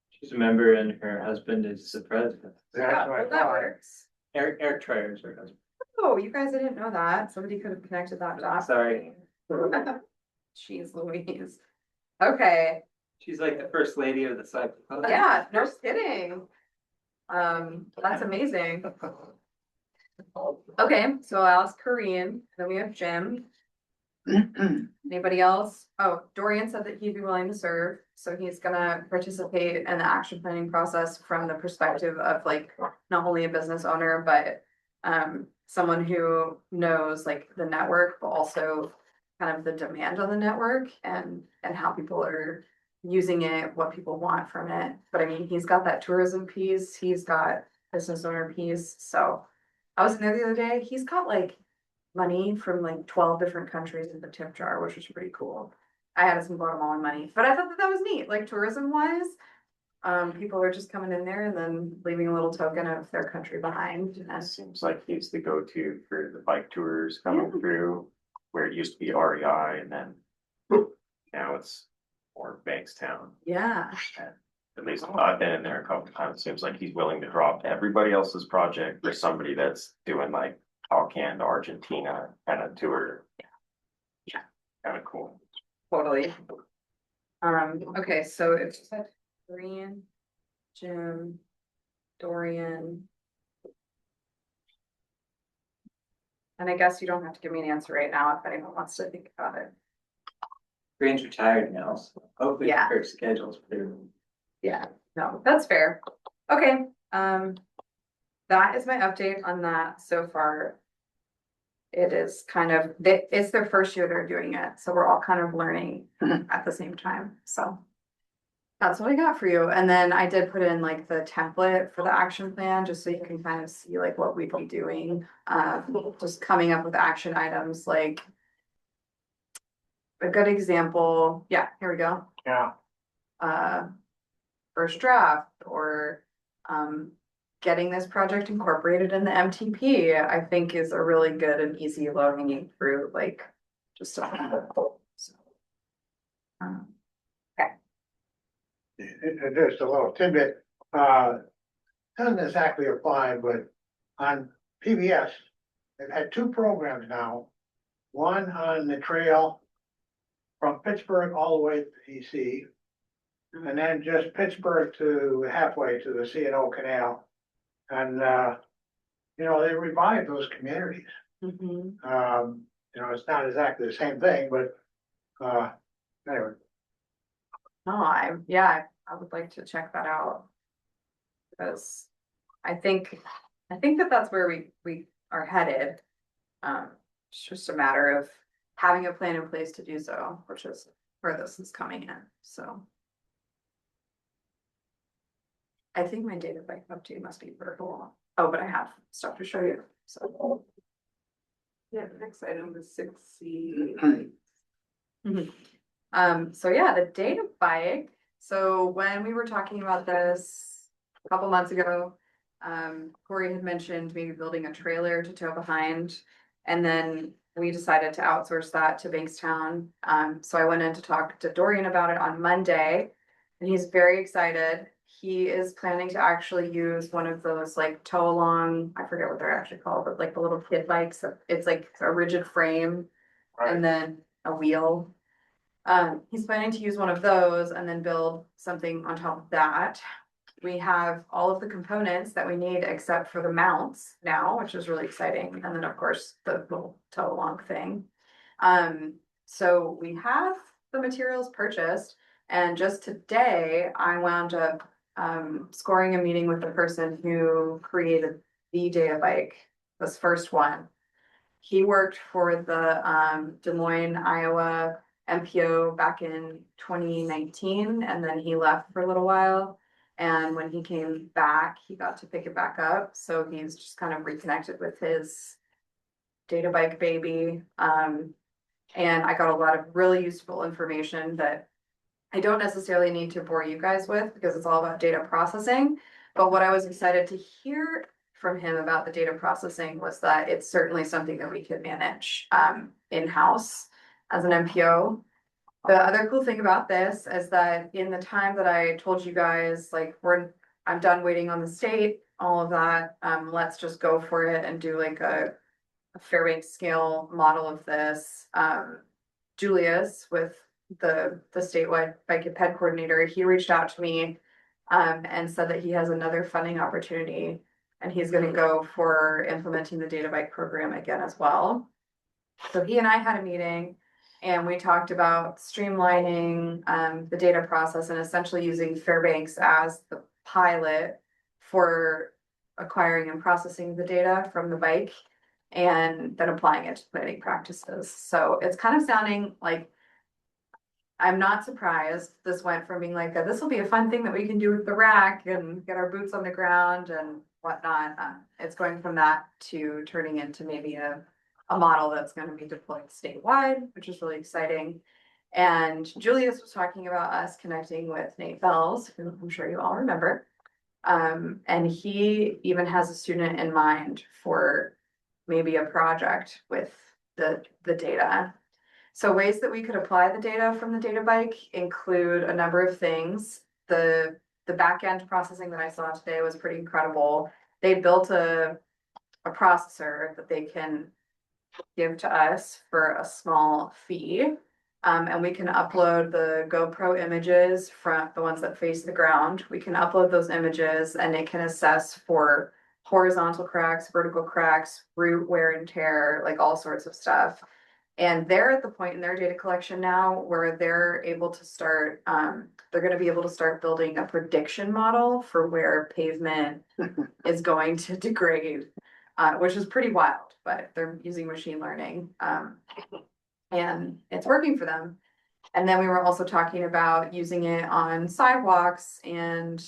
She's a member and her husband is the president. That's Yeah, what I well, that thought. works. Eric Trier is her husband. Oh, you guys, I didn't know that, somebody could have connected that dot. Sorry. Jeez Louise. Okay, She's like the first lady of the cycle club. yeah, no kidding. That's amazing. Okay, so I'll ask Korean, then we have Jim. Anybody else? Oh, Dorian said that he'd be willing to serve, so he's gonna participate in the action planning process from the perspective of like not only a business owner, but someone who knows like the network, but also kind of the demand on the network and how people are using it, what people want from it. But I mean, he's got that tourism piece, he's got business owner piece. So I was in there the other day, he's got like money from like 12 different countries in the tip jar, which is pretty cool. I had some Guatemalan money, but I thought that was neat, like tourism wise. People are just coming in there and then leaving a little token of their country behind. It seems like he's the go-to for the bike tours coming through, where it used to be REI and then now it's more Bankstown. Yeah, At least I've been in there a couple of times. It seems like he's willing to drop everybody else's project for somebody that's doing like Alcan to Argentina kind of tour. Yeah. Kind of cool. totally. Okay, so it's just like Korean, Jim, Dorian. And I guess you don't have to give me an answer right now if anyone wants to think about it. Green's retired now, so hopefully Yeah. her schedule's pretty. Yeah, No, that's fair. Okay, that is my update on that so far. It is kind of, it's their first year they're doing it, so we're all kind of learning at the same time, so. That's what I got for you, and then I did put in like the template for the action plan, just so you can kind of see like what we'd be doing. Just coming up with action items, like. A good example, yeah, here we go. Yeah. First draft or getting this project incorporated in the MTP, I think is a really good and easy low hanging fruit, like just to. So, Just a little tidbit, doesn't exactly apply, but on PBS, they've had two programs now. One on the trail from Pittsburgh all the way to DC. And then just Pittsburgh to halfway to the C&O Canal. And, they revived those communities. mhm. It's not exactly the same thing, but, anyway. No, I would like to check that out. Because I think that that's where we are headed. It's just a matter of having a plan in place to do so, which is where this is coming in, so. I think my data bike update must be purple. Oh, but I have stuff to show you, so. Yeah, the next item is 6C. So yeah, the data bike. So when we were talking about this a couple months ago, Corey had mentioned maybe building a trailer to tow behind. And then we decided to outsource that to Bankstown. So I went in to talk to Dorian about it on Monday, and he's very excited. He is planning to actually use one of those like tow along, I forget what they're actually called, but like the little kid bikes. It's like a rigid frame and then a wheel. He's planning to use one of those and then build something on top of that. We have all of the components that we need except for the mounts now, which is really exciting. And then of course the little tow along thing. So we have the materials purchased, and just today I wound up scoring a meeting with the person who created the data bike, this first one. He worked for the Des Moines, Iowa MPO back in 2019, and then he left for a little while. And when he came back, he got to pick it back up. So he's just kind of reconnected with his data bike baby. And I got a lot of really useful information that I don't necessarily need to bore you guys with because it's all about data processing. But what I was excited to hear from him about the data processing was that it's certainly something that we could manage in-house as an MPO. The other cool thing about this is that in the time that I told you guys, like I'm done waiting on the state, all of that, let's just go for it and do like a Fairbanks scale model of this. Julius with the statewide bike and ped coordinator, he reached out to me and said that he has another funding opportunity and he's going to go for implementing the data bike program again as well. So he and I had a meeting and we talked about streamlining the data process and essentially using Fairbanks as the pilot for acquiring and processing the data from the bike and then applying it to planning practices. So it's kind of sounding like I'm not surprised. This went from being like, this will be a fun thing that we can do with the rack and get our boots on the ground and whatnot. It's going from that to turning into maybe a model that's going to be deployed statewide, which is really exciting. And Julius was talking about us connecting with Nate Bells, who I'm sure you all remember. And he even has a student in mind for maybe a project with the data. So ways that we could apply the data from the data bike include a number of things. The back end processing that I saw today was pretty incredible. They built a processor that they can give to us for a small fee. And we can upload the GoPro images from the ones that face the ground. We can upload those images and it can assess for horizontal cracks, vertical cracks, root wear and tear, like all sorts of stuff. And they're at the point in their data collection now where they're able to start, they're gonna be able to start building a prediction model for where pavement is going to degrade, which is pretty wild, but they're using machine learning. And it's working for them. And then we were also talking about using it on sidewalks and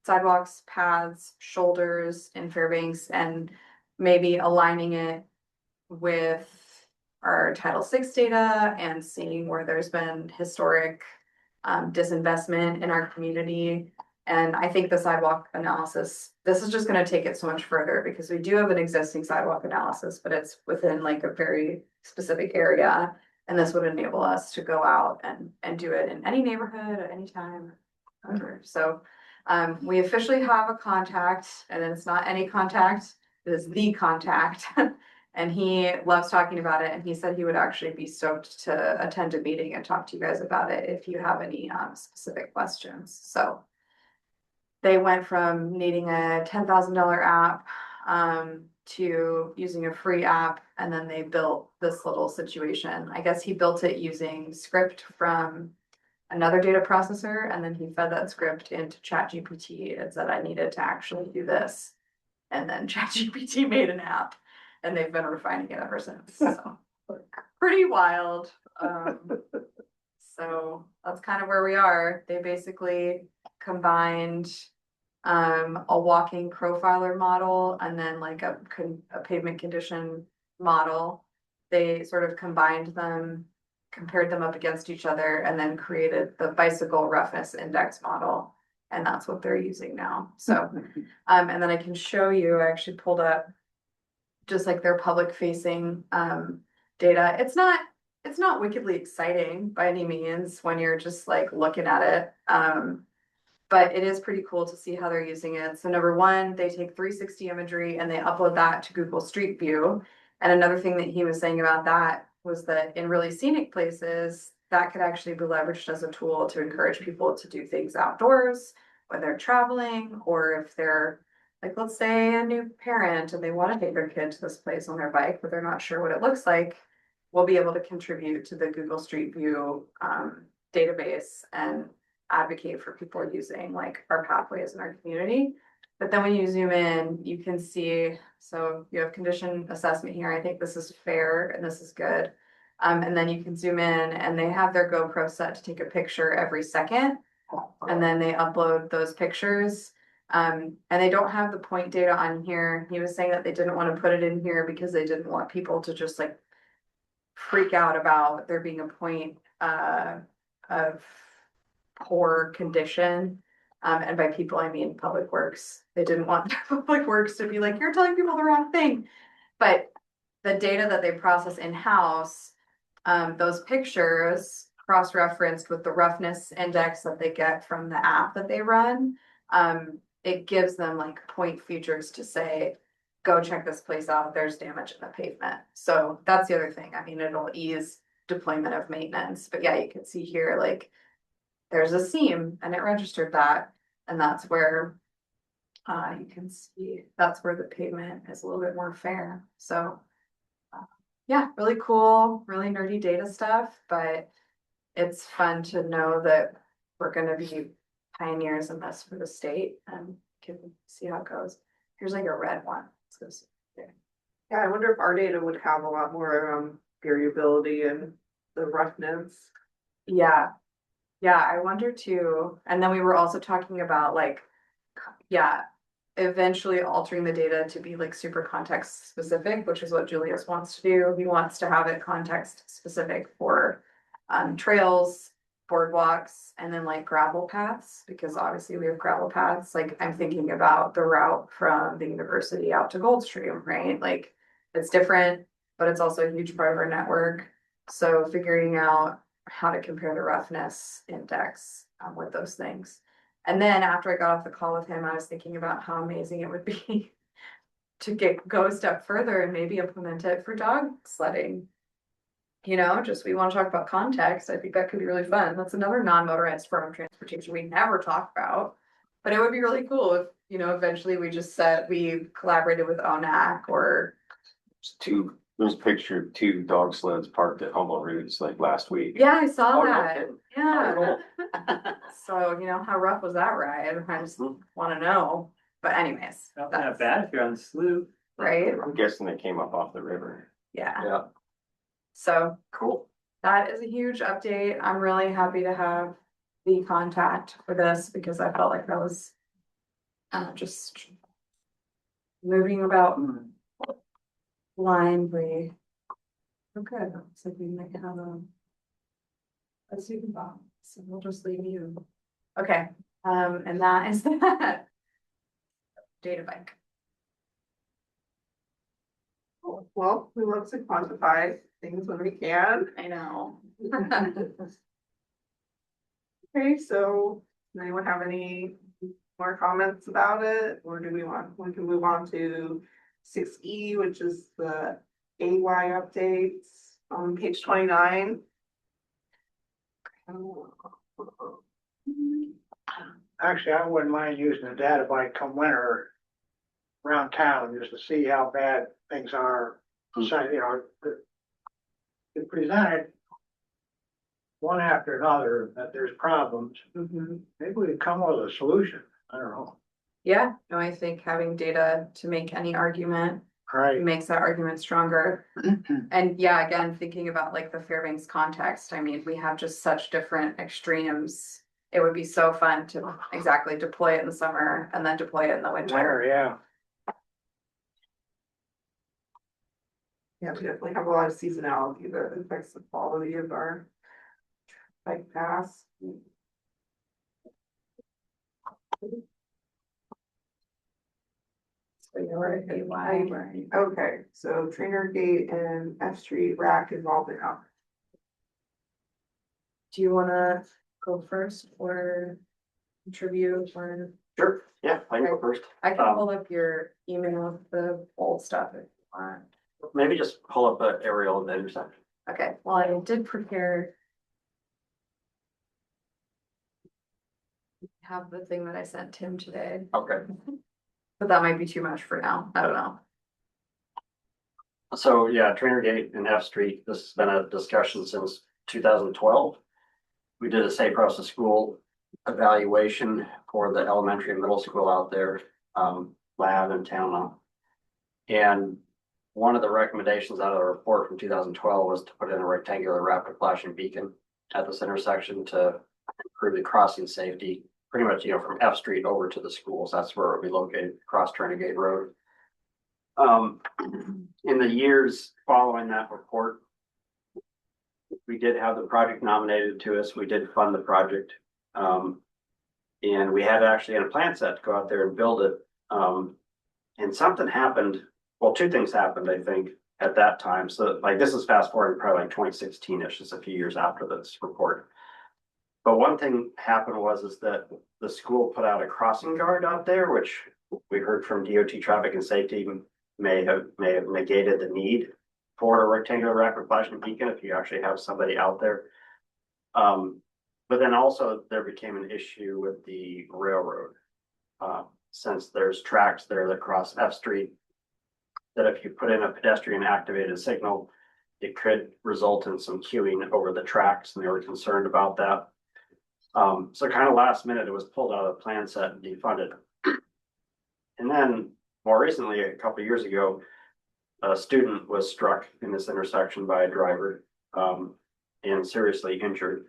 sidewalks, paths, shoulders in Fairbanks, and maybe aligning it with our Title VI data and seeing where there's been historic disinvestment in our community. And I think the sidewalk analysis, this is just gonna take it so much further because we do have an existing sidewalk analysis, but it's within like a very specific area. And this would enable us to go out and do it in any neighborhood at any time. So we officially have a contact, and it's not any contact, it is the contact. And he loves talking about it, and he said he would actually be stoked to attend a meeting and talk to you guys about it if you have any specific questions. So they went from needing a $10,000 app to using a free app, and then they built this little situation. I guess he built it using script from another data processor, and then he fed that script into ChatGPT and said I needed to actually do this. And then ChatGPT made an app, and they've been refining it ever since. So pretty wild. So that's kind of where we are. They basically combined a walking profiler model and then like a pavement condition model. They sort of combined them, compared them up against each other, and then created the bicycle roughness index model. And that's what they're using now. So, and then I can show you, I actually pulled up just like their public facing data. It's not wickedly exciting by any means when you're just like looking at it. But it is pretty cool to see how they're using it. So number one, they take 360 imagery and they upload that to Google Street View. And another thing that he was saying about that was that in really scenic places, that could actually be leveraged as a tool to encourage people to do things outdoors when they're traveling, or if they're like, let's say a new parent and they want to take their kid to this place on their bike, but they're not sure what it looks like. We'll be able to contribute to the Google Street View database and advocate for people using like our pathways in our community. But then when you zoom in, you can see, so you have condition assessment here. I think this is fair and this is good. And then you can zoom in and they have their GoPro set to take a picture every second. And then they upload those pictures. And they don't have the point data on here. He was saying that they didn't want to put it in here because they didn't want people to just like freak out about there being a point of poor condition. And by people, I mean Public Works. They didn't want Public Works to be like, you're telling people the wrong thing. But the data that they process in-house, those pictures cross-referenced with the roughness index that they get from the app that they run, it gives them like point features to say, go check this place out, there's damage in the pavement. So that's the other thing. I mean, it'll ease deployment of maintenance. But yeah, you can see here, like, there's a seam and it registered that. And that's where you can see that's where the pavement is a little bit more fair. So yeah, really cool, really nerdy data stuff, but it's fun to know that we're going to be pioneers in this for the state and can see how it goes. Here's like a red one. Yeah, I wonder if our data would have a lot more variability in the roughness. Yeah. Yeah, I wonder too. And then we were also talking about like, yeah, eventually altering the data to be like super context specific, which is what Julius wants to do. He wants to have it context specific for trails, boardwalks, and then like gravel paths, because obviously we have gravel paths. Like I'm thinking about the route from the university out to Goldstream, right? Like it's different, but it's also a huge part of our network. So figuring out how to compare the roughness index with those things. And then after I got off the call with him, I was thinking about how amazing it would be to go a step further and maybe implement it for dog sledding. You know, just we want to talk about context. I think that could be really fun. That's another non-motorized form of transportation we never talk about. But it would be really cool if, you know, eventually we just said we collaborated with ONAC or Two There's a picture of two dog sleds parked at Humble Roots like last week. Yeah, I saw Oh, no that. kidding. Yeah. So, how rough was that ride? I just wanna know. But anyways, Not that's bad if you're on the sloop. right. I'm guessing they came up off the river. Yeah. Yeah, So cool. that is a huge update. I'm really happy to have the contact for this because I felt like that was just moving about blindly. Okay, looks like we might have a super bomb, so we'll just leave you. Okay, and that is that. Data bank. Well, we love to quantify things when we can. I know. Okay, so does anyone have any more comments about it, or do we can move on to 6E, which is the AY updates on page 29. Actually, I wouldn't mind using the data bike come winter around town just to see how bad things are. So, it presented one after another that there's problems. Maybe we could come up with a solution. I don't know. Yeah, no, I think having data to make any argument Right. makes that argument stronger. And yeah, again, thinking about like the Fairbanks context, I mean, we have just such different extremes. It would be so fun to exactly deploy it in the summer and then deploy it in the winter. Yeah. Yeah, we definitely have a lot of seasonality that affects the quality of our bike pass. So you're at AY, right? Okay, so Trainer Gate and F Street rack involved now. Do you wanna go first or contribute or Sure, yeah, I can go first. I can pull up your email with the old stuff if you want. Maybe just pull up an aerial of the intersection. Okay, well, I did prepare. Have the thing that I sent Tim today, Okay. but that might be too much for now. I don't know. So, yeah, Trainer Gate and F Street, this has been a discussion since 2012. We did a safe routes to school evaluation for the elementary and middle school out there, lab in town now. And one of the recommendations out of the report from 2012 was to put in a rectangular rapid flashing beacon at this intersection to improve the crossing safety, pretty much, from F Street over to the schools. That's where it'll be located, across Trainer Gate Road. In the years following that report, we did have the project nominated to us. We did fund the project. And we had actually in a plan set to go out there and build it. And something happened. Well, two things happened, I think, at that time. So like this is fast forward probably like 2016-ish, just a few years after this report. But one thing happened is that the school put out a crossing guard out there, which we heard from DOT Traffic and Safety may have negated the need for a rectangular rapid flashing beacon if you actually have somebody out there. But then also there became an issue with the railroad. Since there's tracks there that cross F Street, that if you put in a pedestrian activated signal, it could result in some queuing over the tracks, and they were concerned about that. So kind of last minute, it was pulled out of the plan set and defunded. And then more recently, a couple of years ago, a student was struck in this intersection by a driver and seriously injured.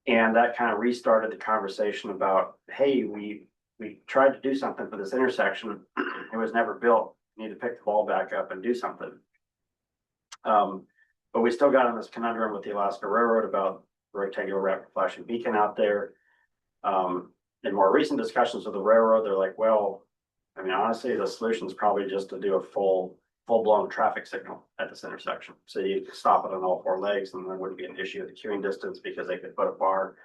And that kind of restarted the conversation about, hey, we tried to do something for this intersection. It was never built. We need to pick the ball back up and do something. But we still got in this conundrum with the Alaska Railroad about rectangular rapid flashing beacon out there. In more recent discussions with the railroad, they're like, well, I mean, honestly, the solution is probably just to do a full-blown traffic signal at this intersection. So you can stop it on all four legs, and there wouldn't be an issue with the queuing distance because they could put a bar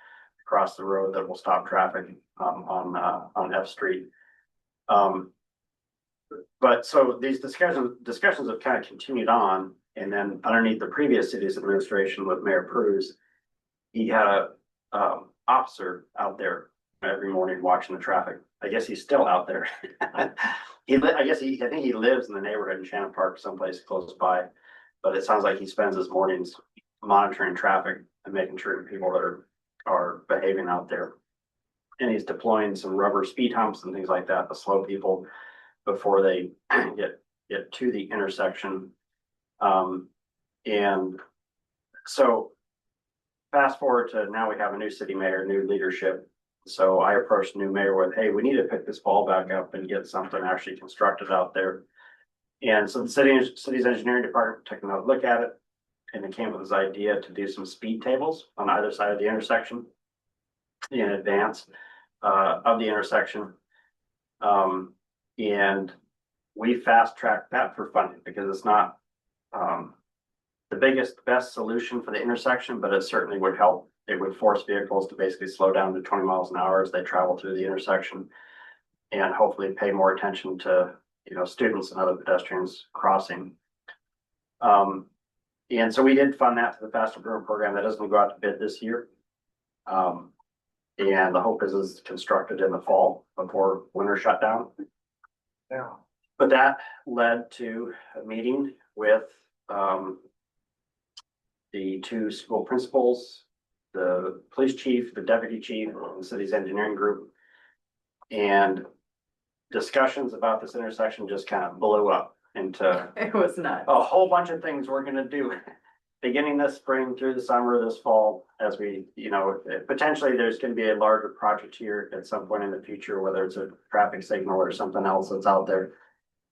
across the road that will stop traffic on F Street. But so these discussions have kind of continued on, and then underneath the previous city's administration with Mayor Cruz, he had a officer out there every morning watching the traffic. I guess he's still out there. I think he lives in the neighborhood in Shannon Park, someplace close by. But it sounds like he spends his mornings monitoring traffic and making sure people that are behaving out there. And he's deploying some rubber speed humps and things like that to slow people before they get to the intersection. And so fast forward to now, we have a new city mayor, new leadership. So I approached the new mayor with, hey, we need to pick this ball back up and get something actually constructed out there. And so the city's engineering department took a look at it, and it came with this idea to do some speed tables on either side of the intersection in advance of the intersection. And we fast tracked that for funding because it's not the best solution for the intersection, but it certainly would help. It would force vehicles to basically slow down to 20 miles an hour as they travel through the intersection, and hopefully pay more attention to, students and other pedestrians crossing. And so we did fund that to the FAST Planning program. That doesn't go out to bid this year. And the hope is it's constructed in the fall before winter shutdown. Yeah. But that led to a meeting with the two school principals, the police chief, the deputy chief, and the city's engineering group. And discussions about this intersection just kind of blew up into It was nuts. a whole bunch of things we're gonna do beginning this spring through the summer, this fall, as we, potentially there's gonna be a larger project here at some point in the future, whether it's a traffic signal or something else that's out there.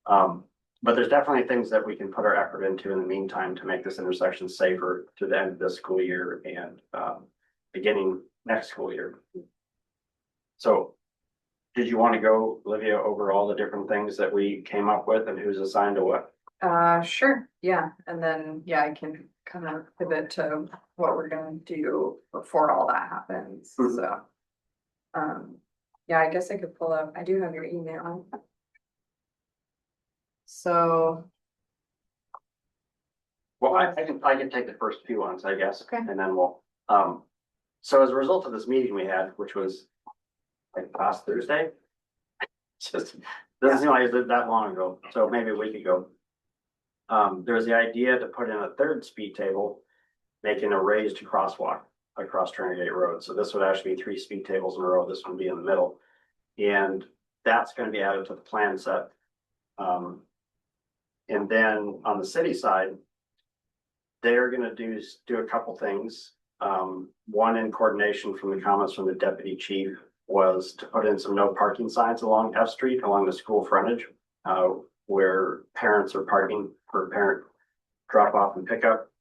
But there's definitely things that we can put our effort into in the meantime to make this intersection safer to the end of this school year and beginning next school year. So did you want to go, Olivia, over all the different things that we came up with and who's assigned to what? Sure, yeah, and then, yeah, I can kind of pivot to what we're gonna do before all that happens, Mhm. so. Yeah, I guess I could pull up, I do have your email. So, Well, I can take the first few ones, I guess. Okay. And then we'll, so as a result of this meeting we had, which was like last Thursday. Just doesn't seem like it was that long ago, so maybe a week ago. There was the idea to put in a third speed table, making a raised crosswalk across Trinity Road. So this would actually be 3 speed tables in a row. This one would be in the middle. And that's going to be added to the plan set. And then on the city side, they're going to do a couple things. One, in coordination from the comments from the deputy chief, was to put in some no parking signs along F Street, along the school frontage, where parents are parking for parent drop off and pickup.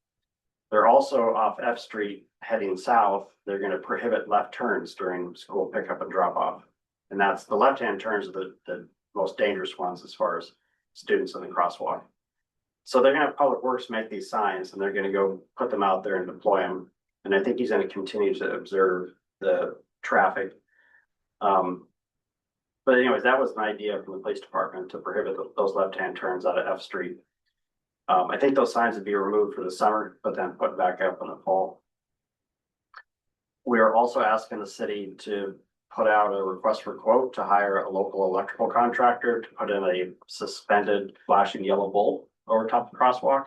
They're also off F Street heading south. They're going to prohibit left turns during school pickup and drop off. And that's the left-hand turns are the most dangerous ones as far as students in the crosswalk. So they're gonna have Public Works make these signs and they're gonna go put them out there and deploy them. And I think he's gonna continue to observe the traffic. But anyways, that was an idea from the police department to prohibit those left-hand turns out of F Street. I think those signs would be removed for the summer, but then put back up in the fall. We are also asking the city to put out a request for quote to hire a local electrical contractor to put in a suspended flashing yellow bulb over top of the crosswalk.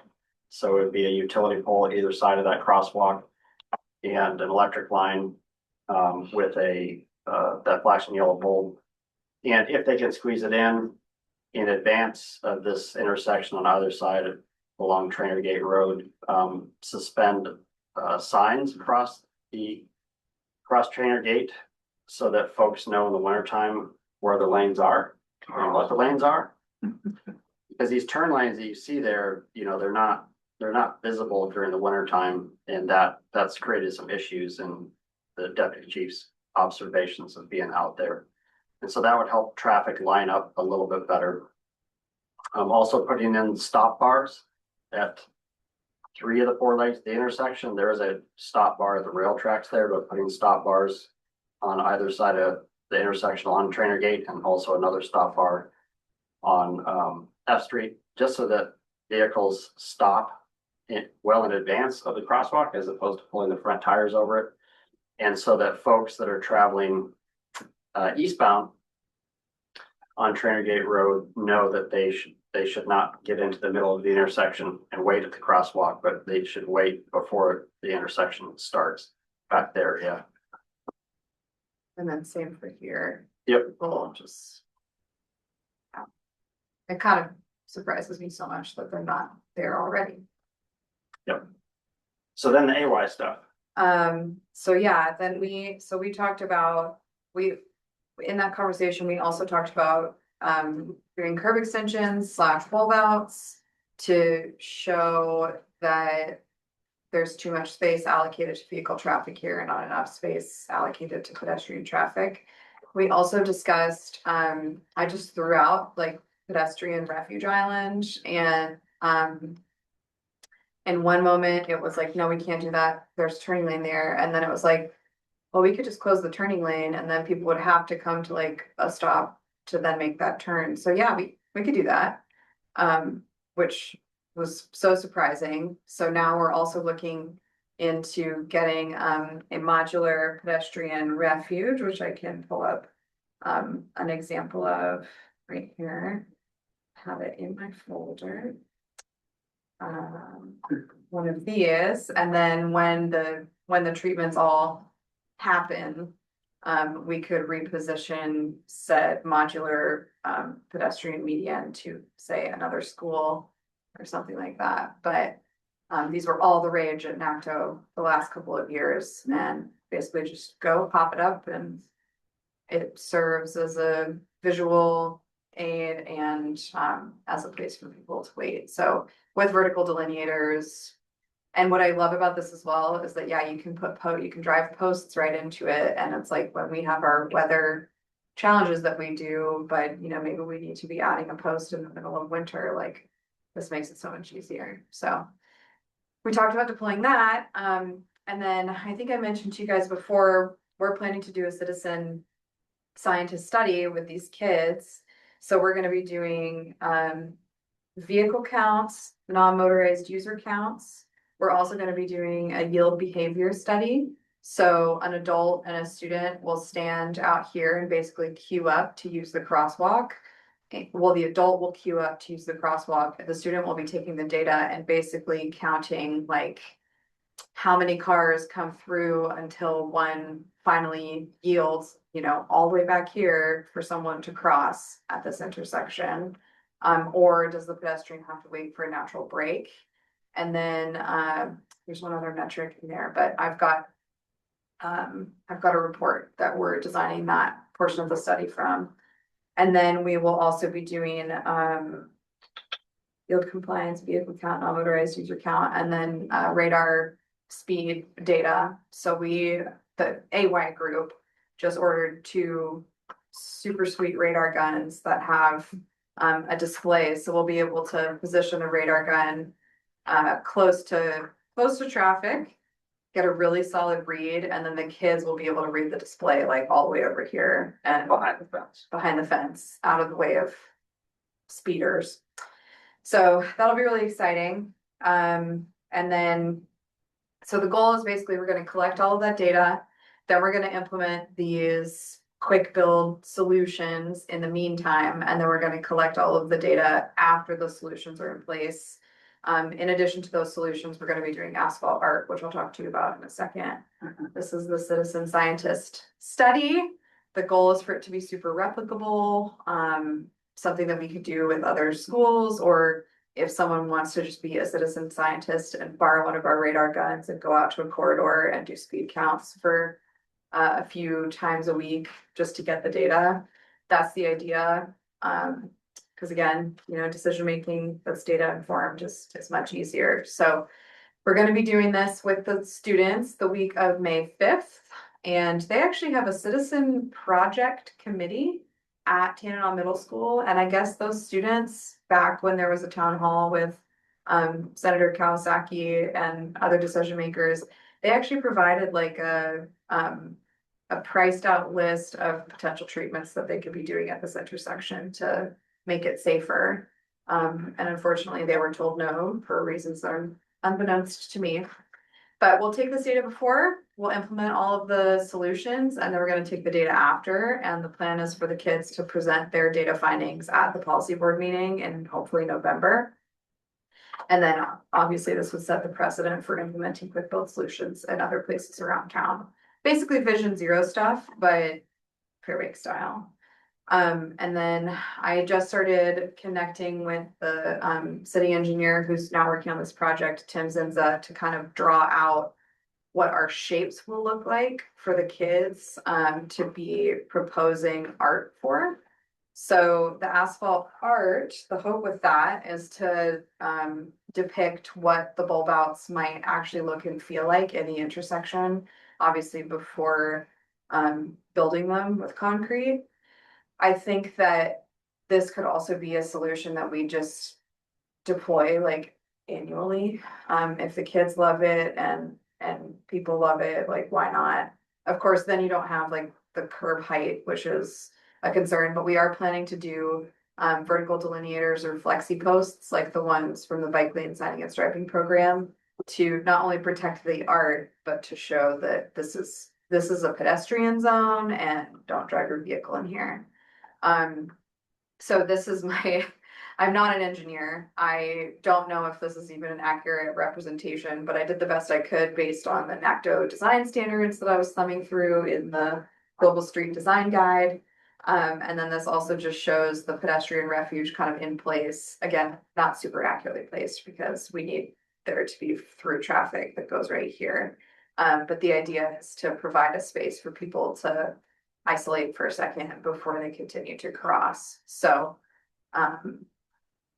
So it would be a utility pole at either side of that crosswalk and an electric line with that flashing yellow bulb. And if they can squeeze it in advance of this intersection on either side along Trainer Gate Road, suspend signs across Trainer Gate so that folks know in the wintertime where the lanes are and what the lanes are. Because these turn lanes that you see there, they're not visible during the wintertime, and that's created some issues in the deputy chief's observations of being out there. And so that would help traffic line up a little bit better. I'm also putting in stop bars at 3 of the 4 legs of the intersection. There is a stop bar at the rail tracks there, but putting stop bars on either side of the intersection on Trainer Gate, and also another stop bar on F Street, just so that vehicles stop well in advance of the crosswalk as opposed to pulling the front tires over it. And so that folks that are traveling eastbound on Trainer Gate Road know that they should not get into the middle of the intersection and wait at the crosswalk, but they should wait before the intersection starts back there, yeah. And then same for here. Yep. We'll just. Yeah. It kind of surprises me so much that they're not there already. So then the AY stuff. So yeah, then we talked about, in that conversation, we also talked about, doing curb extensions / bulb outs to show that there's too much space allocated to vehicle traffic here and not enough space allocated to pedestrian traffic. We also discussed, I just threw out like pedestrian refuge island, and in one moment it was like, no, we can't do that, there's a turning lane there, and then it was like, well, we could just close the turning lane and then people would have to come to like a stop to then make that turn. So yeah, we could do that. Which was so surprising. So now we're also looking into getting a modular pedestrian refuge, which I can pull up an example of right here. Have it in my folder. One of these, and then when the treatments all happen, we could reposition said modular pedestrian median to say another school or something like that. But these were all the rage at NACTO the last couple of years, and basically just go pop it up, and it serves as a visual aid and as a place for people to wait. So with vertical delineators. And what I love about this as well is that, yeah, you can you can drive posts right into it. And it's like when we have our weather challenges that we do, but you know, maybe we need to be adding a post in the middle of winter, like this makes it so much easier. So we talked about deploying that. And then I think I mentioned to you guys before, we're planning to do a citizen scientist study with these kids. So we're going to be doing vehicle counts, non-motorized user counts. We're also going to be doing a yield behavior study. So an adult and a student will stand out here and basically queue up to use the crosswalk. Well, the adult will queue up to use the crosswalk. The student will be taking the data and basically counting like how many cars come through until one finally yields, you know, all the way back here for someone to cross at this intersection. Or does the pedestrian have to wait for a natural break? And then there's one other metric in there, but I've got a report that we're designing that portion of the study from. And then we will also be doing yield compliance, vehicle count, non-motorized user count, and then radar speed data. So the AY group just ordered 2 super sweet radar guns that have a display. So we'll be able to position the radar gun close to traffic, get a really solid read, and then the kids will be able to read the display like all the way over here and behind the fence, out of the way of speeders. So that'll be really exciting. And then, so the goal is basically we're going to collect all of that data, then we're going to implement these quick build solutions in the meantime, and then we're going to collect all of the data after the solutions are in place. In addition to those solutions, we're going to be doing asphalt art, which I'll talk to you about in a second. This is the citizen scientist study. The goal is for it to be super replicable, something that we could do with other schools, or if someone wants to just be a citizen scientist and borrow one of our radar guns and go out to a corridor and do speed counts for a few times a week just to get the data. That's the idea. Because again, you know, decision making that's data informed is much easier. So we're going to be doing this with the students the week of May 5th, and they actually have a citizen project committee at Tanana Middle School. And I guess those students, back when there was a town hall with Senator Kawasaki and other decision makers, they actually provided like a priced out list of potential treatments that they could be doing at this intersection to make it safer. And unfortunately, they were told no for reasons that are unbeknownst to me. But we'll take this data before, we'll implement all of the solutions, and then we're gonna take the data after. And the plan is for the kids to present their data findings at the policy board meeting in hopefully November. And then obviously this would set the precedent for implementing quick build solutions in other places around town. Basically Vision Zero stuff, but Fairbank style. And then I just started connecting with the city engineer who's now working on this project, Tim Zinza, to kind of draw out what our shapes will look like for the kids to be proposing art for. So the asphalt art, the hope with that is to depict what the bulb outs might actually look and feel like in the intersection, obviously before building them with concrete. I think that this could also be a solution that we just deploy like annually. If the kids love it and people love it, like why not? Of course, then you don't have like the curb height, which is a concern, but we are planning to do vertical delineators or flexi posts like the ones from the bike lane signing and striping program to not only protect the art, but to show that this is a pedestrian zone and don't drive your vehicle in here. So this is I'm not an engineer. I don't know if this is even an accurate representation, but I did the best I could based on the NACDO design standards that I was thumbing through in the Global Street Design Guide. And then this also just shows the pedestrian refuge kind of in place. Again, not super accurately placed because we need there to be through traffic that goes right here. But the idea is to provide a space for people to isolate for a second before they continue to cross. So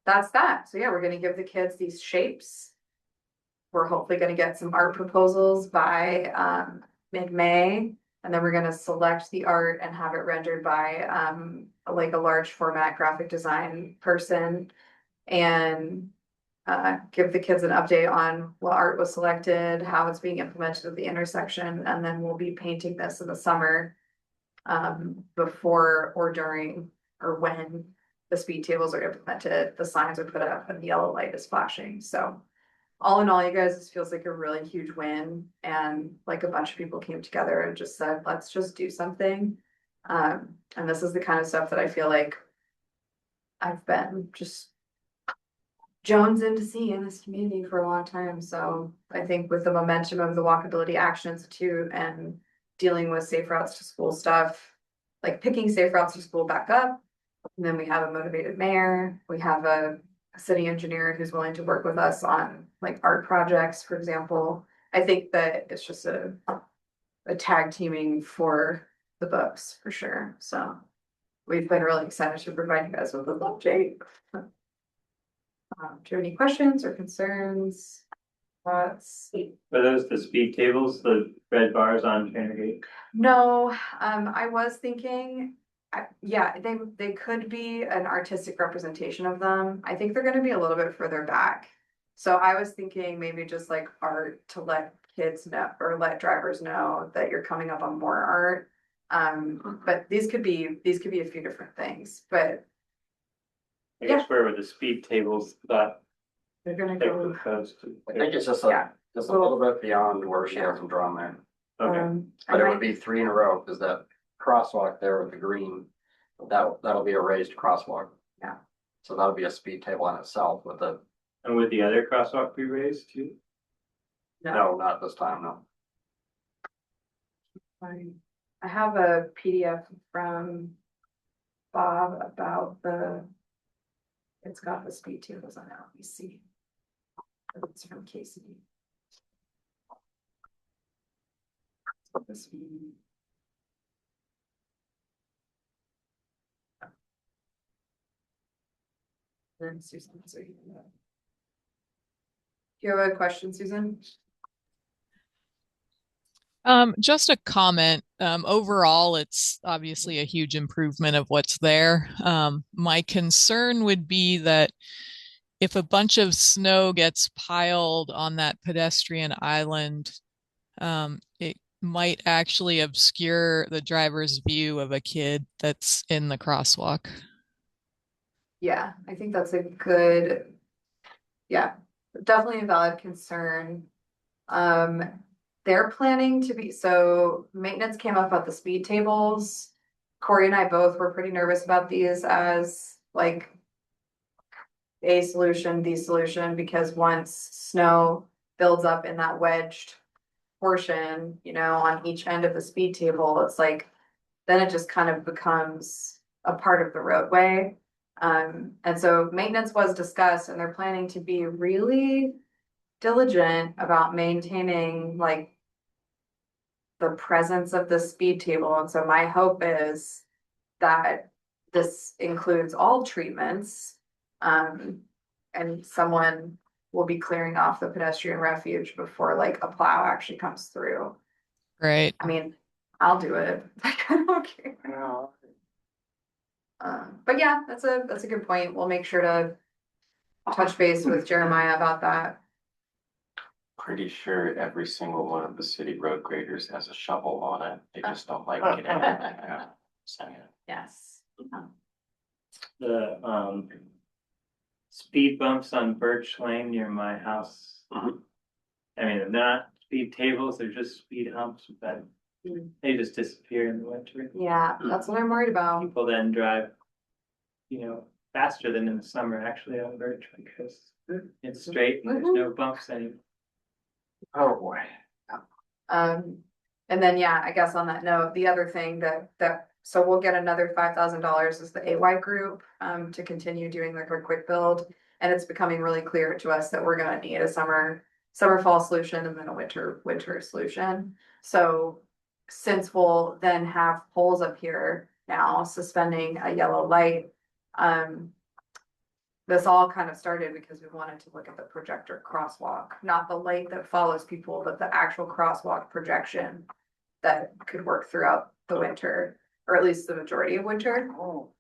that's that. So yeah, we're gonna give the kids these shapes. We're hopefully gonna get some art proposals by mid-May. And then we're gonna select the art and have it rendered by like a large format graphic design person. And give the kids an update on what art was selected, how it's being implemented at the intersection, and then we'll be painting this in the summer before or during or when the speed tables are implemented, the signs are put up and the yellow light is flashing. So all in all, you guys, this feels like a really huge win. And like a bunch of people came together and just said, let's just do something. And this is the kind of stuff that I feel like I've been just Jones in to see in this community for a long time. So I think with the momentum of the Walkability Action Institute and dealing with safe routes to school stuff, like picking safe routes to school back up. And then we have a motivated mayor. We have a city engineer who's willing to work with us on like art projects, for example. I think that it's just a tag teaming for the books for sure. So we've been really excited to provide you guys with a update. Do you have any questions or concerns? Thoughts? Are those the speed tables, the red bars on Trainer Gate? No, I was thinking, yeah, they could be an artistic representation of them. I think they're gonna be a little bit further back. So I was thinking maybe just like art to let kids know or let drivers know that you're coming up on more art. But these could be a few different things, but I guess where were the speed tables that they're gonna they go. proposed? I think it's just Yeah. just a little bit beyond where she has them drawn there. Okay, But it would be 3 in a row, because that crosswalk there with the green, that'll be a raised crosswalk. Yeah. So that'll be a speed table on itself with the, and would the other crosswalk be raised too? no, not this time, no. I have a PDF from Bob about it's got the speed tables on it. Let me see. It's from Casey. Then Susan, so you know. Do you have a question, Susan? Just a comment. Overall, it's obviously a huge improvement of what's there. My concern would be that if a bunch of snow gets piled on that pedestrian island, it might actually obscure the driver's view of a kid that's in the crosswalk. Yeah, I think that's a good, yeah, definitely a valid concern. They're planning to be, so maintenance came up about the speed tables. Corey and I both were pretty nervous about these as like a solution, the solution, because once snow builds up in that wedged portion, you know, on each end of the speed table, it's like, then it just kind of becomes a part of the roadway. And so maintenance was discussed and they're planning to be really diligent about maintaining like the presence of the speed table. And so my hope is that this includes all treatments. And someone will be clearing off the pedestrian refuge before like a plow actually comes through. Right. I mean, I'll do it. I don't care. But yeah, that's a good point. We'll make sure to touch base with Jeremiah about that. Pretty sure every single one of the city road graders has a shovel on it. They just don't like getting everything out. So, Yes. The speed bumps on Birch Lane near my house. Mhm. I mean, they're not speed tables, they're just speed humps, but they just disappear in the winter. Yeah, that's what I'm worried about. People then drive, you know, faster than in the summer actually on Birch because it's straight and there's no bumps anymore. Oh, boy. And then, yeah, I guess on that note, the other thing so we'll get another $5,000 as the AY group, to continue doing like a quick build. And it's becoming really clear to us that we're gonna need a summer, fall solution and then a winter solution. So since we'll then have poles up here now suspending a yellow light, this all kind of started because we wanted to look at the projector crosswalk, not the light that follows people, but the actual crosswalk projection that could work throughout the winter, or at least the majority of winter.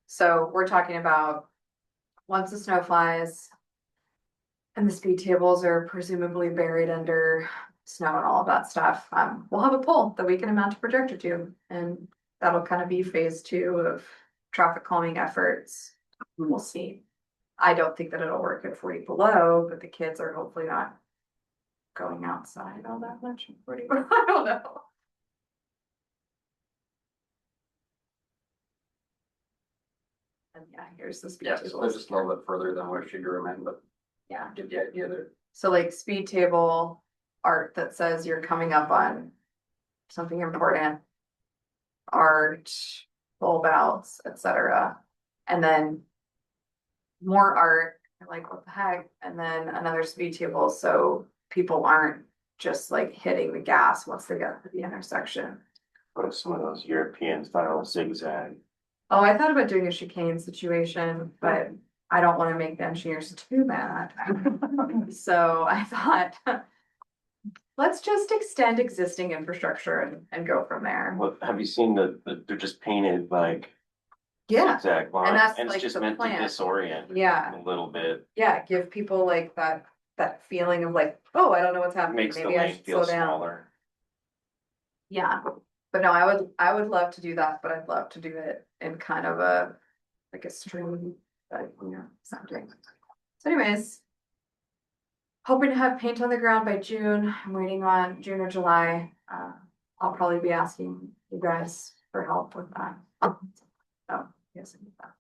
So we're talking about once the snow flies and the speed tables are presumably buried under snow and all of that stuff, we'll have a pole that we can mount a projector to, and that'll kind of be phase 2 of traffic calming efforts. We'll see. I don't think that it'll work at 40 below, but the kids are hopefully not going outside all that much at 40 below. I don't know. And yeah, here's the speed Yeah, so they're tables. just a little bit further than what she drew them in, but Yeah, get the idea there. so like speed table art that says you're coming up on something important, art, bulb outs, etc. And then more art, like what the heck, and then another speed table so people aren't just like hitting the gas once they get to the intersection. put some of those European style zigzag. Oh, I thought about doing a chicane situation, but I don't want to make the engineers too mad. So I thought, let's just extend existing infrastructure and go from there. What, have you seen they're just painted like Yeah, zigzag lines, that's and like it's just the meant to plan. disorient Yeah, a little bit. yeah, give people like that feeling of like, oh, I don't know what's happening. Makes the Maybe I lane should feel slow down. smaller. Yeah, but no, I would love to do that, but I'd love to do it in kind of like a stream, something. So anyways, hoping to have paint on the ground by June. I'm waiting on June or July. I'll probably be asking you guys for help with that. So, yes, I need that.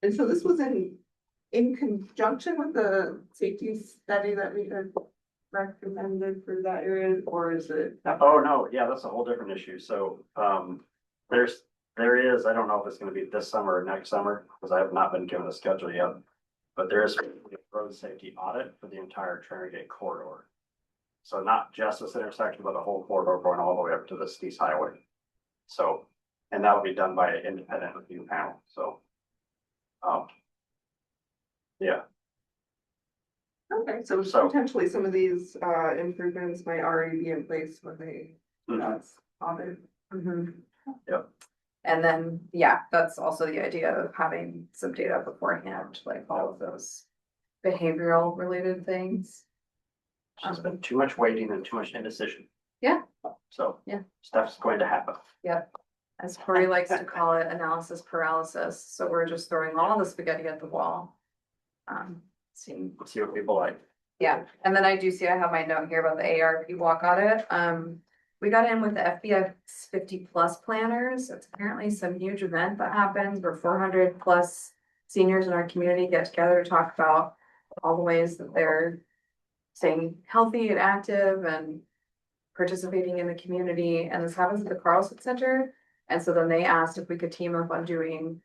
And so this was in conjunction with the safety study that we had recommended for that area, or is it? Oh, no, yeah, that's a whole different issue. So, there is, I don't know if it's gonna be this summer or next summer, because I have not been given a schedule yet. But there is a road safety audit for the entire Trinity corridor. So not just this intersection, but the whole corridor going all the way up to the East Highway. So, and that will be done by an independent review panel, so. Yeah, Okay, so So- potentially some of these improvements might already be in place when they, Mhm. that's audited. Yep. And then, yeah, that's also the idea of having some data beforehand, like all of those behavioral related things. there's been too much waiting and too much indecision. Yeah. So. Yeah. Stuff's going to happen. Yep. as Corey likes to call it, analysis paralysis. So we're just throwing all the spaghetti at the wall. Seeing, See what people like. yeah, and then I do see I have my note here about the ARP walk audit. We got in with the FBX 50+ planners. It's apparently some huge event that happens where 400+ seniors in our community get together to talk about all the ways that they're staying healthy and active and participating in the community. And this happens at the Carlson Center. And so then they asked if we could team up on doing,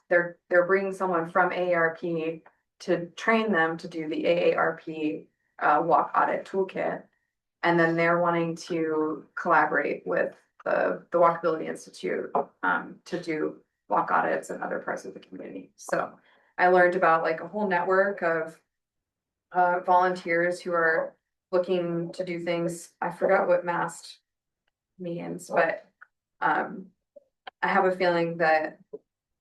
they're bringing someone from AARP to train them to do the AARP walk audit toolkit. And then they're wanting to collaborate with the Walkability Institute to do walk audits in other parts of the community. So I learned about like a whole network of volunteers who are looking to do things. I forgot what MAST means, but I have a feeling that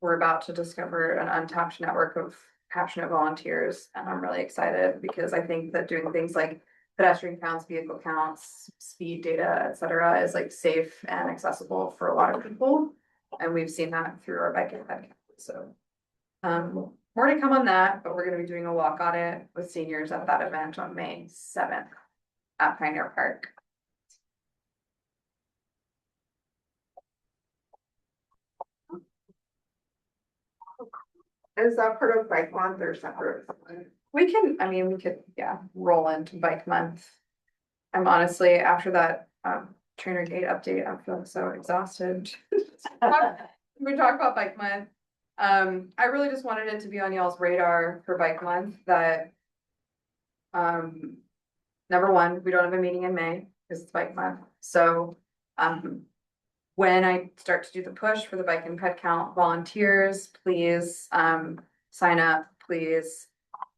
we're about to discover an untapped network of passionate volunteers, and I'm really excited because I think that doing things like pedestrian counts, vehicle counts, speed data, etc., is like safe and accessible for a lot of people, and we've seen that through our bike and ped count. So more to come on that, but we're going to be doing a walk audit with seniors at that event on May 7th at Pioneer Park. Is that part of bike month or separate? We can, I mean, we could, yeah, roll into bike month. I'm honestly, after that trainer gate update, I'm feeling so exhausted. We talk about bike month. I really just wanted it to be on y'all's radar for bike month that number one, we don't have a meeting in May because it's bike month. So when I start to do the push for the bike and ped count volunteers, please sign up, please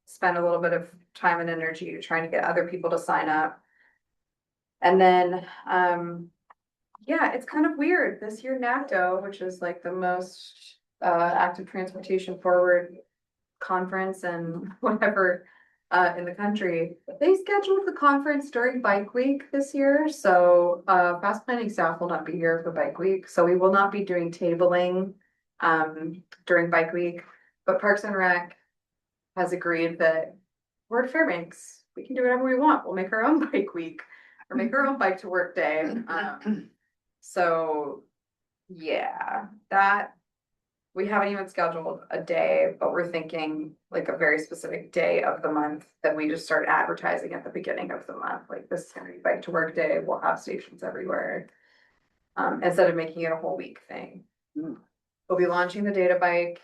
spend a little bit of time and energy trying to get other people to sign up. And then, yeah, it's kind of weird. This year, NACDO, which is like the most active transportation forward conference and whatever in the country, they scheduled the conference during Bike Week this year. So FAST Planning staff will not be here for Bike Week. So we will not be doing tabling during Bike Week. But Parks and Rec has agreed that we're at Fairbanks. We can do whatever we want. We'll make our own Bike Week or make our own bike to work day. So yeah, that we haven't even scheduled a day, but we're thinking like a very specific day of the month that we just start advertising at the beginning of the month. Like this is gonna be bike to work day. We'll have stations everywhere. Instead of making it a whole week thing. We'll be launching the data bike.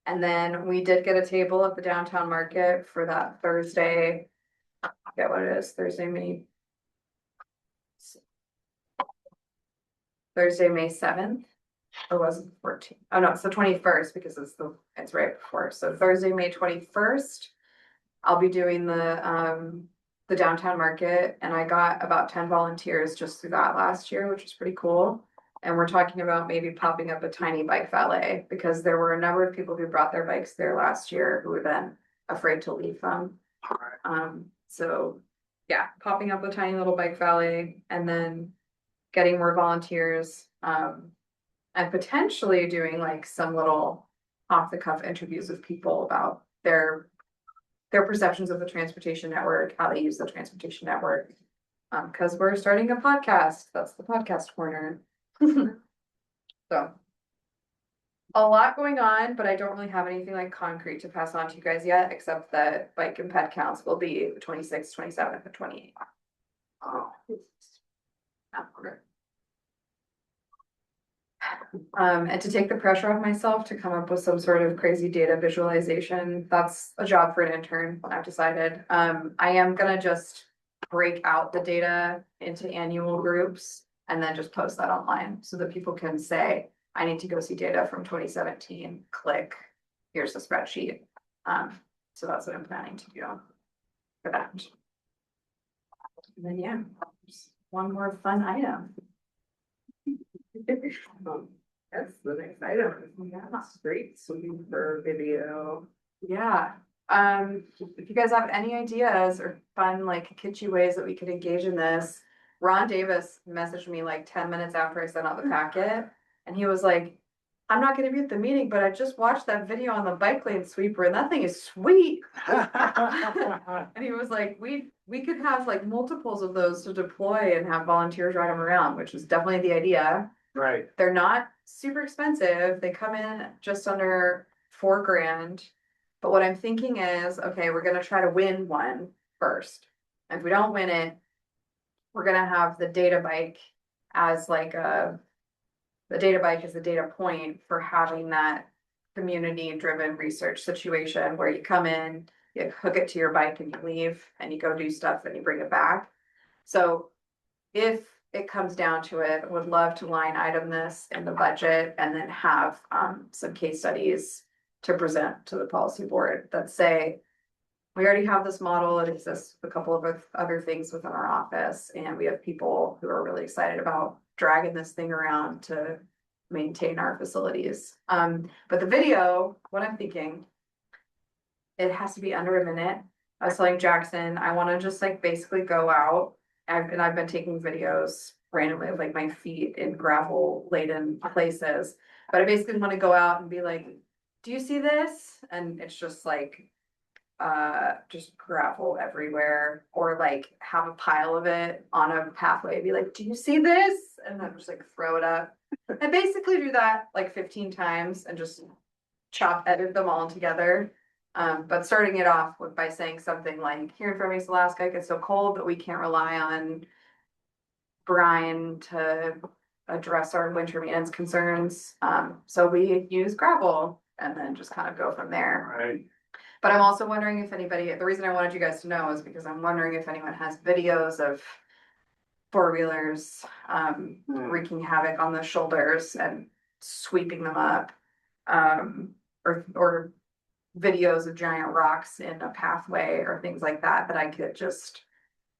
And then we did get a table at the downtown market for that Thursday. I forget what it is, Thursday, May 7th. Or was it 14th? Oh no, it's the 21st because it's right before. So Thursday, May 21st, I'll be doing the downtown market, and I got about 10 volunteers just through that last year, which was pretty cool. And we're talking about maybe popping up a tiny bike valet because there were a number of people who brought their bikes there last year who were then afraid to leave them. So yeah, popping up a tiny little bike valet and then getting more volunteers. And potentially doing like some little off the cuff interviews with people about their perceptions of the transportation network, how they use the transportation network. Because we're starting a podcast. That's the podcast corner. So a lot going on, but I don't really have anything like concrete to pass on to you guys yet, except that bike and ped counts will be the 26th, 27th, and 28th. Oh. And to take the pressure off myself to come up with some sort of crazy data visualization, that's a job for an intern, I've decided. I am gonna just break out the data into annual groups and then just post that online so that people can say, I need to go see data from 2017, click, here's the spreadsheet. So that's what I'm planning to do for that. And then, yeah, just one more fun item. That's the next item. Yeah, street sweeping for video. Yeah. If you guys have any ideas or fun, like kitschy ways that we could engage in this, Ron Davis messaged me like 10 minutes after I sent out the packet, and he was like, I'm not gonna be at the meeting, but I just watched that video on the bike lane sweeper and that thing is sweet. And he was like, we could have like multiples of those to deploy and have volunteers ride them around, which is definitely the idea. Right, They're not super expensive. They come in just under $4,000. But what I'm thinking is, okay, we're gonna try to win one first. If we don't win it, we're gonna have the data bike as like the data bike is the data point for having that community driven research situation where you come in, you hook it to your bike and you leave and you go do stuff and you bring it back. So if it comes down to it, would love to line item this in the budget and then have some case studies to present to the policy board that say, we already have this model, it exists with a couple of other things within our office, and we have people who are really excited about dragging this thing around to maintain our facilities. But the video, what I'm thinking, it has to be under a minute. I was telling Jackson, I want to just like basically go out. I've been taking videos randomly of like my feet in gravel laden places. But I basically want to go out and be like, do you see this? And it's just like just gravel everywhere, or like have a pile of it on a pathway, be like, do you see this? And then just like throw it up. I basically do that like 15 times and just edit them all together. But starting it off with by saying something like, here in Fairbanks, Alaska, it gets so cold that we can't rely on brine to address our winter maintenance concerns. So we use gravel and then just kind of go from there. right. But I'm also wondering if anybody, the reason I wanted you guys to know is because I'm wondering if anyone has videos of four-wheelers wreaking havoc on the shoulders and sweeping them up. Or videos of giant rocks in a pathway or things like that, that I could just,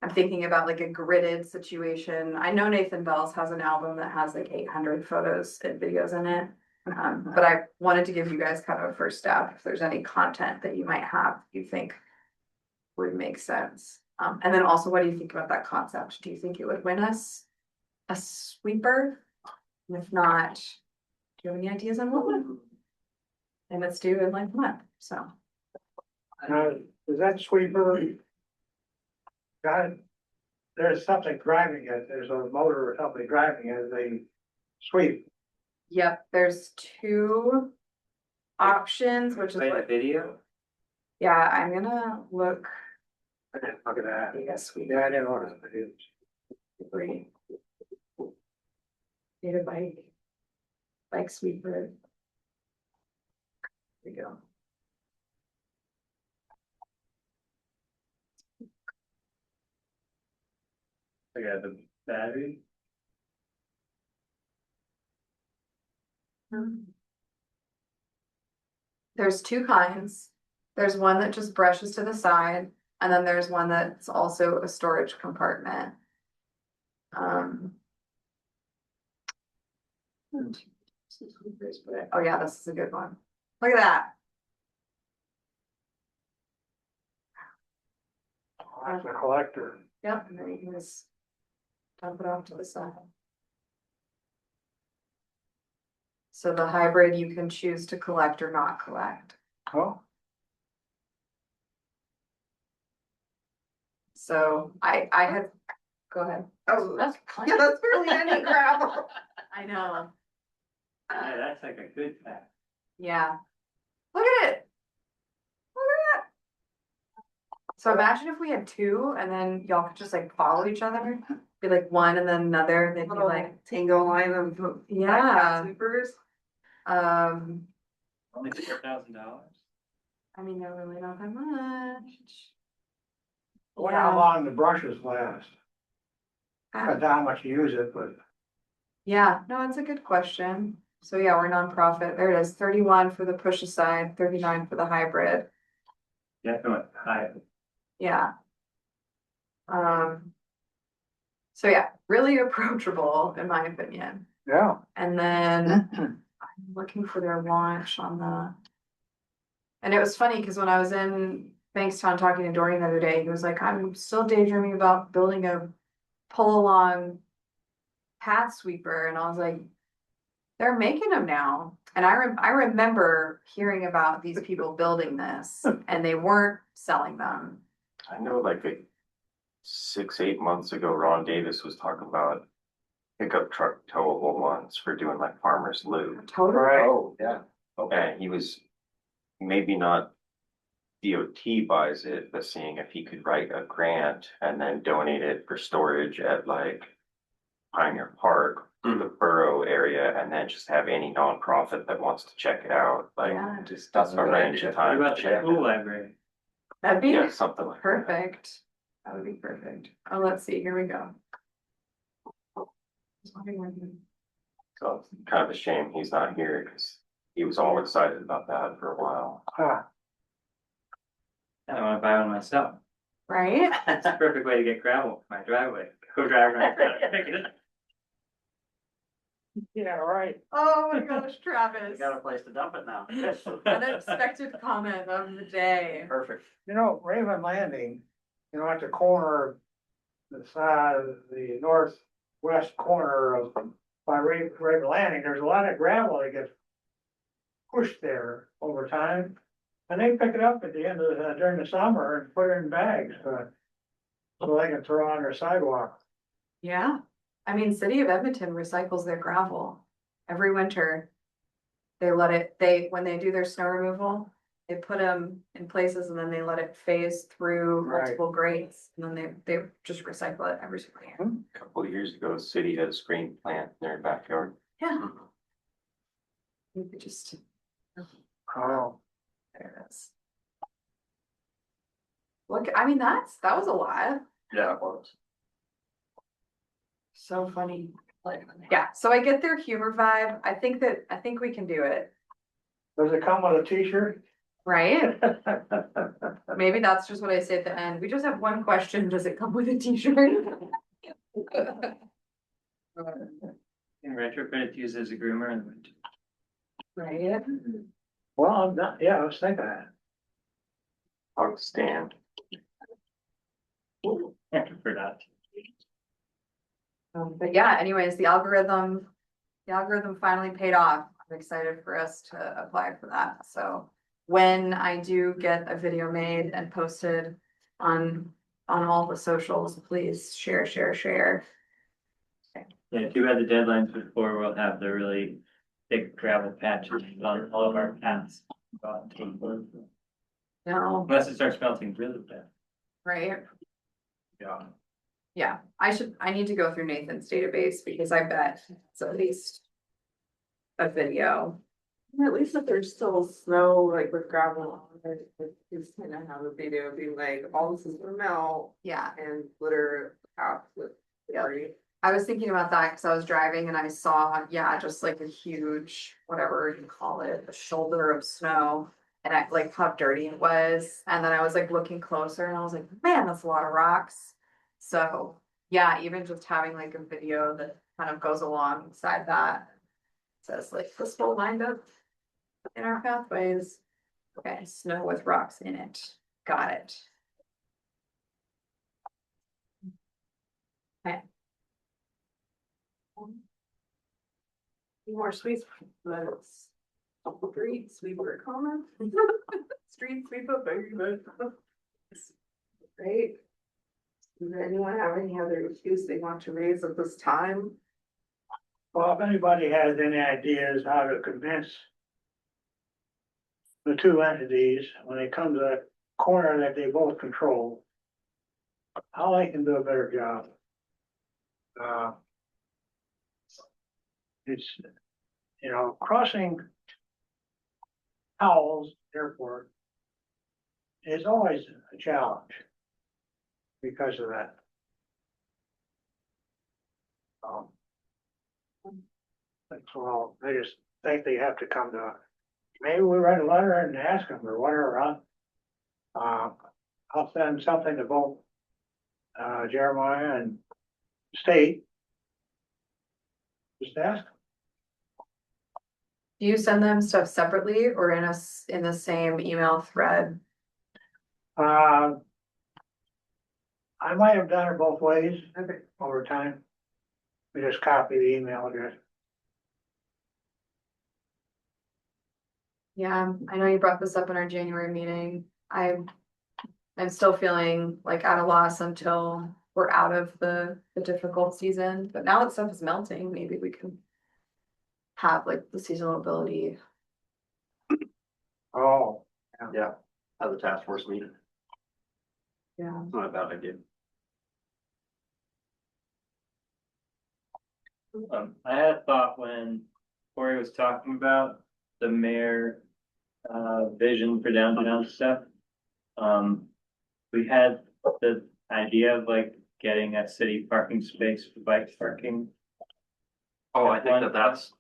I'm thinking about like a gridded situation. I know Nathan Bells has an album that has like 800 photos and videos in it. But I wanted to give you guys kind of a first step, if there's any content that you might have, you think would make sense. And then also, what do you think about that concept? Do you think it would win us a sweeper? And if not, do you have any ideas on what would? And it's due in like a month, so. Is that sweeper? God, there's something driving it, there's a motor or something driving it, they sweep. Yep, there's two options, which is Play the what, video. yeah, I'm gonna look. I didn't look at that. Yes, we Yeah, I didn't order it. agree. Data bike sweeper. There we go. I got the battery. There's two kinds. There's one that just brushes to the side, and then there's one that's also a storage compartment. Oh yeah, this is a good one. Look at that. That's a collector. Yep, and then you can just dump it off to the side. So the hybrid, you can choose to collect or not collect. Oh, So I had, go ahead. Oh, that's really any gravel. I know, Yeah, that's like a good fact. yeah. Look at it. Look at that. So imagine if we had two and then y'all could just like follow each other, be like one and then another, and they'd be Little like, tango line of yeah. sweepers. Only $4,000. I mean, they're really not that much. I wonder how long the brushes last. Uh, Depends how much you use it, but Yeah, no, it's a good question. So yeah, we're nonprofit. There it is, 31 for the push aside, 39 for the hybrid. Definitely high. Yeah. So yeah, really approachable in my opinion. yeah. And then I'm looking for their launch on the. And it was funny because when I was in Bankstown talking to Dorian the other day, he was like, I'm still daydreaming about building a pull along path sweeper, and I was like, they're making them now. And I remember hearing about these people building this and they weren't selling them. I know like 6, 8 months ago, Ron Davis was talking about pickup truck towable ones for doing like farmer's lube. Totally. Oh, yeah. Okay. And he was maybe not DOT buys it, but seeing if he could write a grant and then donate it for storage at like Pioneer Park, the borough area, and then just have any nonprofit that wants to check it out, like Yeah. Just doesn't arrange a What time to about the check school it. library? That'd be Yeah, something like that. perfect. That would be perfect. Oh, let's see, here we go. So it's kind of a shame he's not here because he was all excited about that for a while. Huh. I want to buy one myself. Right? That's a perfect way to get gravel for my driveway. Go drive around. Pick it up. Yeah, right. Oh my gosh, Travis. We got a place to dump it now. Unexpected comment of the day. Perfect. You know, Raven Landing, you know, at the corner, the side, the northwest corner of, by Raven Landing, there's a lot of gravel that gets pushed there over time. And they pick it up at the end of, during the summer and put it in bags, so they can throw on their sidewalk. Yeah, I mean, City of Edmonton recycles their gravel every winter. They let it, when they do their snow removal, they put them in places and then they let it phase through Right. multiple grades. And then they just recycle it every single year. A couple of years ago, the city had a screen plant in their backyard. Yeah. You could just, Oh, there it is. Look, I mean, that was a lot. Yeah, it was. So funny. Yeah, so I get their humor vibe. I think we can do it, does it come with a t-shirt? right? Maybe that's just what I say at the end. We just have one question. Does it come with a t-shirt? And retrofit it to use as a groomer in the winter. Right? Well, I'm not, yeah, I was thinking that. Dog stand. For that. But yeah, anyways, the algorithm finally paid off. I'm excited for us to apply for that. So when I do get a video made and posted on all the socials, please share. Yeah, too bad the deadlines before we'll have the really big gravel patches on all of our paths. No, Unless it starts melting really bad. right? Yeah. Yeah, I need to go through Nathan's database because I bet it's at least a video. At least if there's still snow, like with gravel on it, it's gonna have a video being like, all this is gonna melt Yeah, and glitter out with. debris. I was thinking about that because I was driving and I saw, yeah, just like a huge, whatever you call it, a shoulder of snow. And I like how dirty it was. And then I was like looking closer and I was like, man, that's a lot of rocks. So yeah, even just having like a video that kind of goes alongside that. Says like this will lined up in our pathways. Okay, snow with rocks in it. Got it. Okay. More sweet, but it's street sweeper comment. Street sweeper, baby. Great. Does anyone have any other issues they want to raise at this time? Well, if anybody has any ideas how to convince the two entities, when they come to that corner that they both control, how they can do a better job. It's, you know, crossing Howells Airport is always a challenge because of that. That's all, I just think they have to come to, maybe we write a letter and ask them or whatever, I'll send something to both Jeremiah and State. Just ask. Do you send them stuff separately or in the same email thread? I I might have done it both ways Okay. over time. We just copy the email address. Yeah, I know you brought this up in our January meeting. I'm still feeling like at a loss until we're out of the difficult season, but now that stuff is melting, maybe we can have like the seasonal ability. Oh, Yeah, have the task force meeting. Yeah. It's not a bad idea. I had a thought when Corey was talking about the mayor vision for downtown stuff. We had the idea of like getting a city parking space for bike parking. Oh, I think that's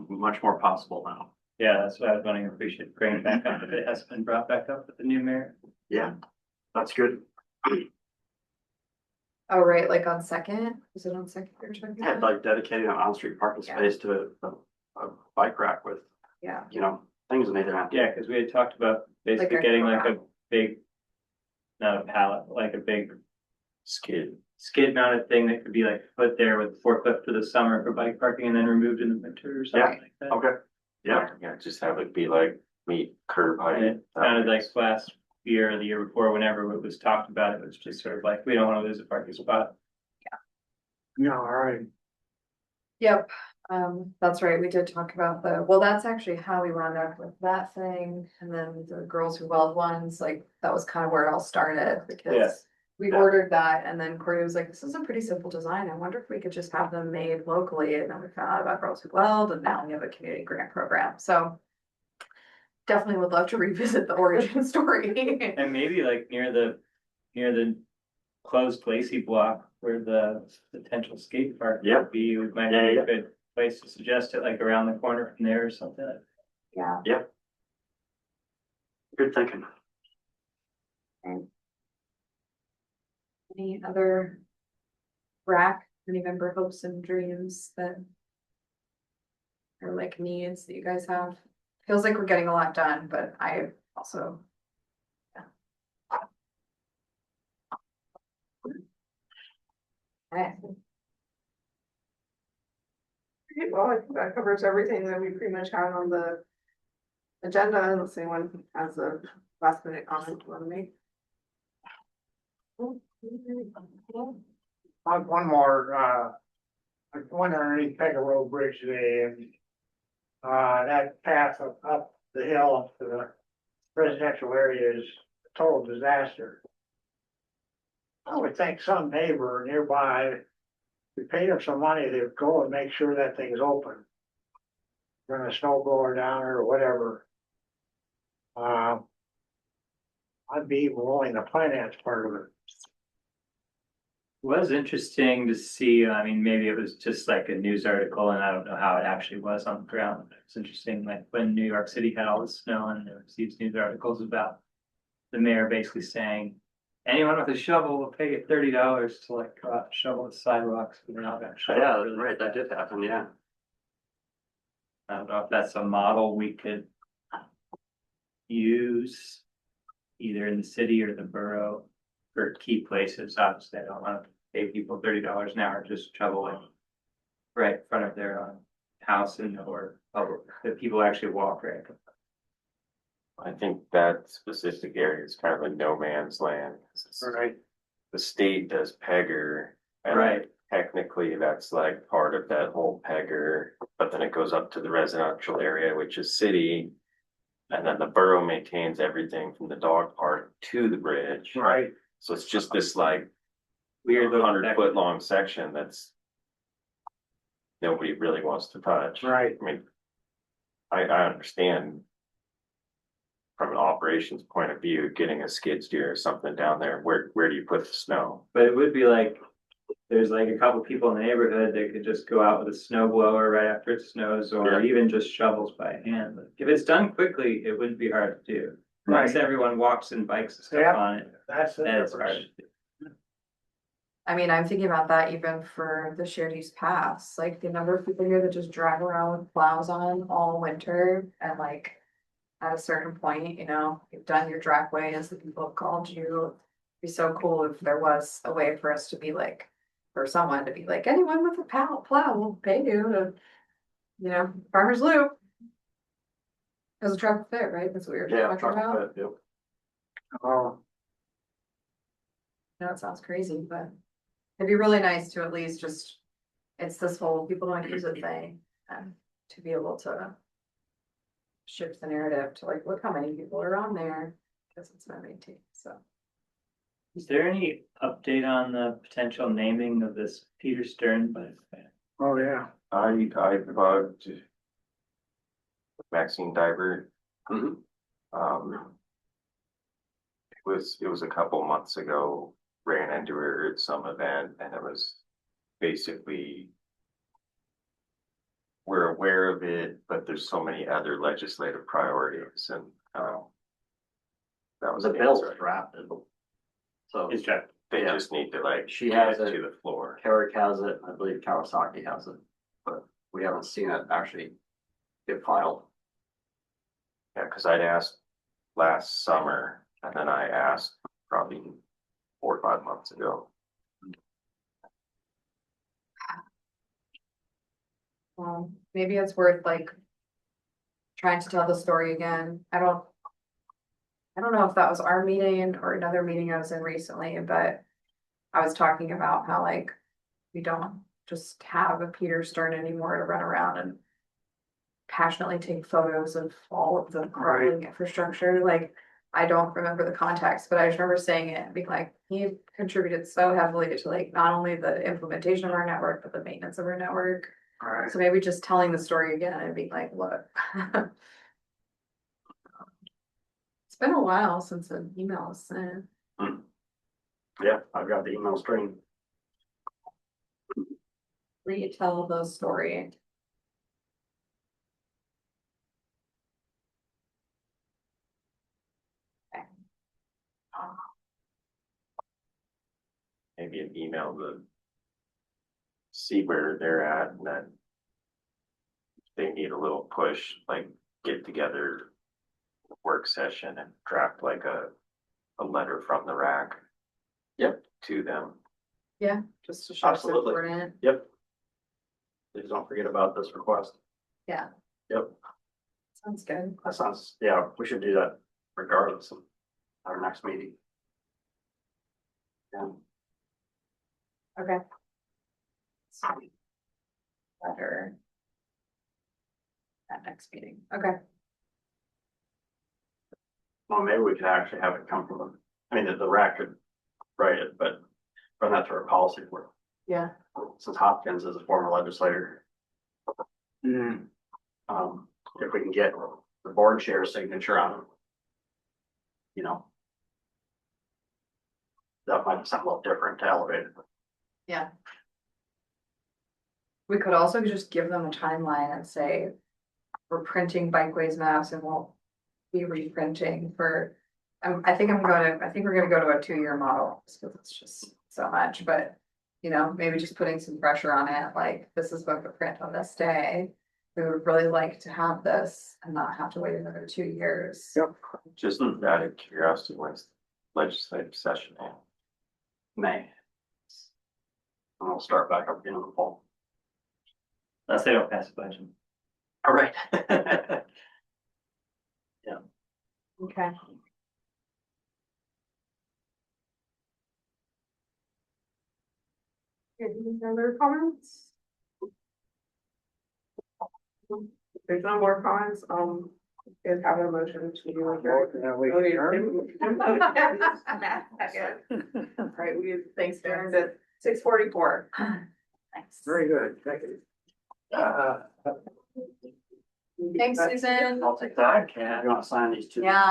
much more possible now. Yeah, that's what I was wondering if we should bring it back up, if it hasn't been brought back up with the new mayor. Yeah, that's good. Oh, right, like on Second, is it on Second or something? Yeah, like dedicating an on-street parking Yeah. space to a bike rack with, Yeah, you know, things in either end. Yeah, because we had talked about basically Like a getting like a corral. big, not a pallet, but like a big Skid. skid mounted thing that could be like put there with forklift for the summer for bike parking and then removed in the winter or something like that. Okay, yeah, Yeah, just have it be like meet curb height. And it sounded like last year or the year before, whenever it was talked about, it was just sort of like, we don't want to lose a parking spot. yeah, all right. yep, that's right, we did talk about well, that's actually how we wound up with that thing, and then the Girls Who Weld ones, like, that was kind of where it all started, Yeah. because we Yeah. ordered that, and then Corey was like, this is a pretty simple design, I wonder if we could just have them made locally, and then we found out about Girls Who Weld, and now we have a community grant program, so definitely would love to revisit the origin story. And maybe like near the closed Lacey block where the potential skate park Yeah. would be, it might be Yeah, a yeah. good place to suggest it, like around the corner from there or something. Yeah. good thinking. Any other WRRAC, any member hopes and dreams that are like needs that you guys have? Feels like we're getting a lot done, but I also. Yeah. Okay. Well, I think that covers everything that we pretty much had on the agenda, unless anyone has a last minute comment you want to make. One more, I went underneath Pega Road Bridge today and that path up the hill to the residential area is a total disaster. I would think some neighbor nearby, we paid them some money to go and make sure that thing's open. Run a snow blower down or whatever. I'd be even willing to finance part of it. Was interesting to see, I mean, maybe it was just like a news article and I don't know how it actually was on the ground. It's interesting, like when New York City had all the snow and there was these news articles about the mayor basically saying, anyone with a shovel will pay you $30 to like go out and shovel the sidewalks. But they're not gonna shovel. Yeah, really. right, that did happen, yeah. I don't know if that's a model we could use either in the city or the borough for key places. Obviously, I don't want to pay people $30 an hour just shoveling right in front of their house and or public, that people actually walk right. I think that specific area is kind of a no man's land. 'Cause it's- Right. The state does Pegger. And Right. technically that's like part of that whole Pegger, but then it goes up to the residential area, which is city. And then the borough maintains everything from the dog park to the bridge. Right. So it's just this like Weird little 100-foot long section that's nobody really wants to touch. Right. I mean, I understand from an operations point of view, getting a skid steer or something down there, where do you put the snow? But it would be like, there's like a couple people in the neighborhood that could just go out with a snow blower right after it snows, or Yeah. even just shovels by hand. If it's done quickly, it wouldn't be hard to do. Once Right. everyone walks and bikes and stuff Yeah. on it, That's the then it's hard difference. to do. I mean, I'm thinking about that even for the shared use paths, like the number of people here that just drive around with plows on all winter and like. At a certain point, you know, you've done your driveway as the people have called you. Be so cool if there was a way for us to be like, for someone to be like, anyone with a plow will pay you to, you know, farmer's loop. As a truck fit, right? That's what we were Yeah, talking about. yep. Oh, No, it sounds crazy, but it'd be really nice to at least just, it's this whole people don't use it thing, to be able to shift the narrative to like, look how many people are on there, because it's not maintained, so. Is there any update on the potential naming of this Peter Stern bike path? oh, yeah. I bugged Maxine Diver. Mhm. It was a couple months ago, ran into her at some event, and it was basically, we're aware of it, but there's so many other legislative priorities, and that was The the bill's answer. drafted. So It's just, They yeah. just need to like She get has it it. to the floor. Carrick has it, I believe Kawasaki has it, but we haven't seen it actually get filed. Yeah, because I'd asked last summer, and then I asked probably 4 or 5 months ago. Maybe it's worth like trying to tell the story again. I don't know if that was our meeting or another meeting I was in recently, but I was talking about how like we don't just have a Peter Stern anymore to run around and passionately take photos of all of the crumbling infrastructure. Like, I don't remember the context, but I just remember saying it and being like, he contributed so heavily to like not only the implementation of our network, but the maintenance of our network. Alright. So maybe just telling the story again and being like, look. It's been a while since an email was sent. Yeah, I've got the email string. Retell the story. Okay. Maybe an email to see where they're at, and then they need a little push, like get together work session and draft like a letter from the RAC. Yep. To them. Yeah, just to show Absolutely. support in it. Yep. Please don't forget about this request. Yeah, Yep, sounds good. that sounds, yeah, we should do that regardless of our next meeting. Yeah. Okay. Letter. At next meeting, okay. Well, maybe we could actually have it come from them. I mean, the RAC could write it, but run that through a policy for, Yeah. since Hopkins is a former legislator. Mm, If we can get the board chair signature on it. You know. That might be something a little different to elevate it. Yeah. We could also just give them a timeline and say, we're printing bikeways maps and we'll be reprinting for. I think we're gonna go to a 2-year model, just because it's just so much, but. You know, maybe just putting some pressure on it, like, this is going to print on this day. We would really like to have this and not have to wait another 2 years. Yep. Just out of curiosity, when's legislative session? May. And we'll start back up again in the fall. unless they don't pass a budget. All right. Okay. Any other comments? There's no more comments, is have a motion to do adjourn. Right, thanks, Darren, at 6:44. Thanks. very good, thank you. Thanks, Susan. I'll take that. You want to sign these two? Yeah.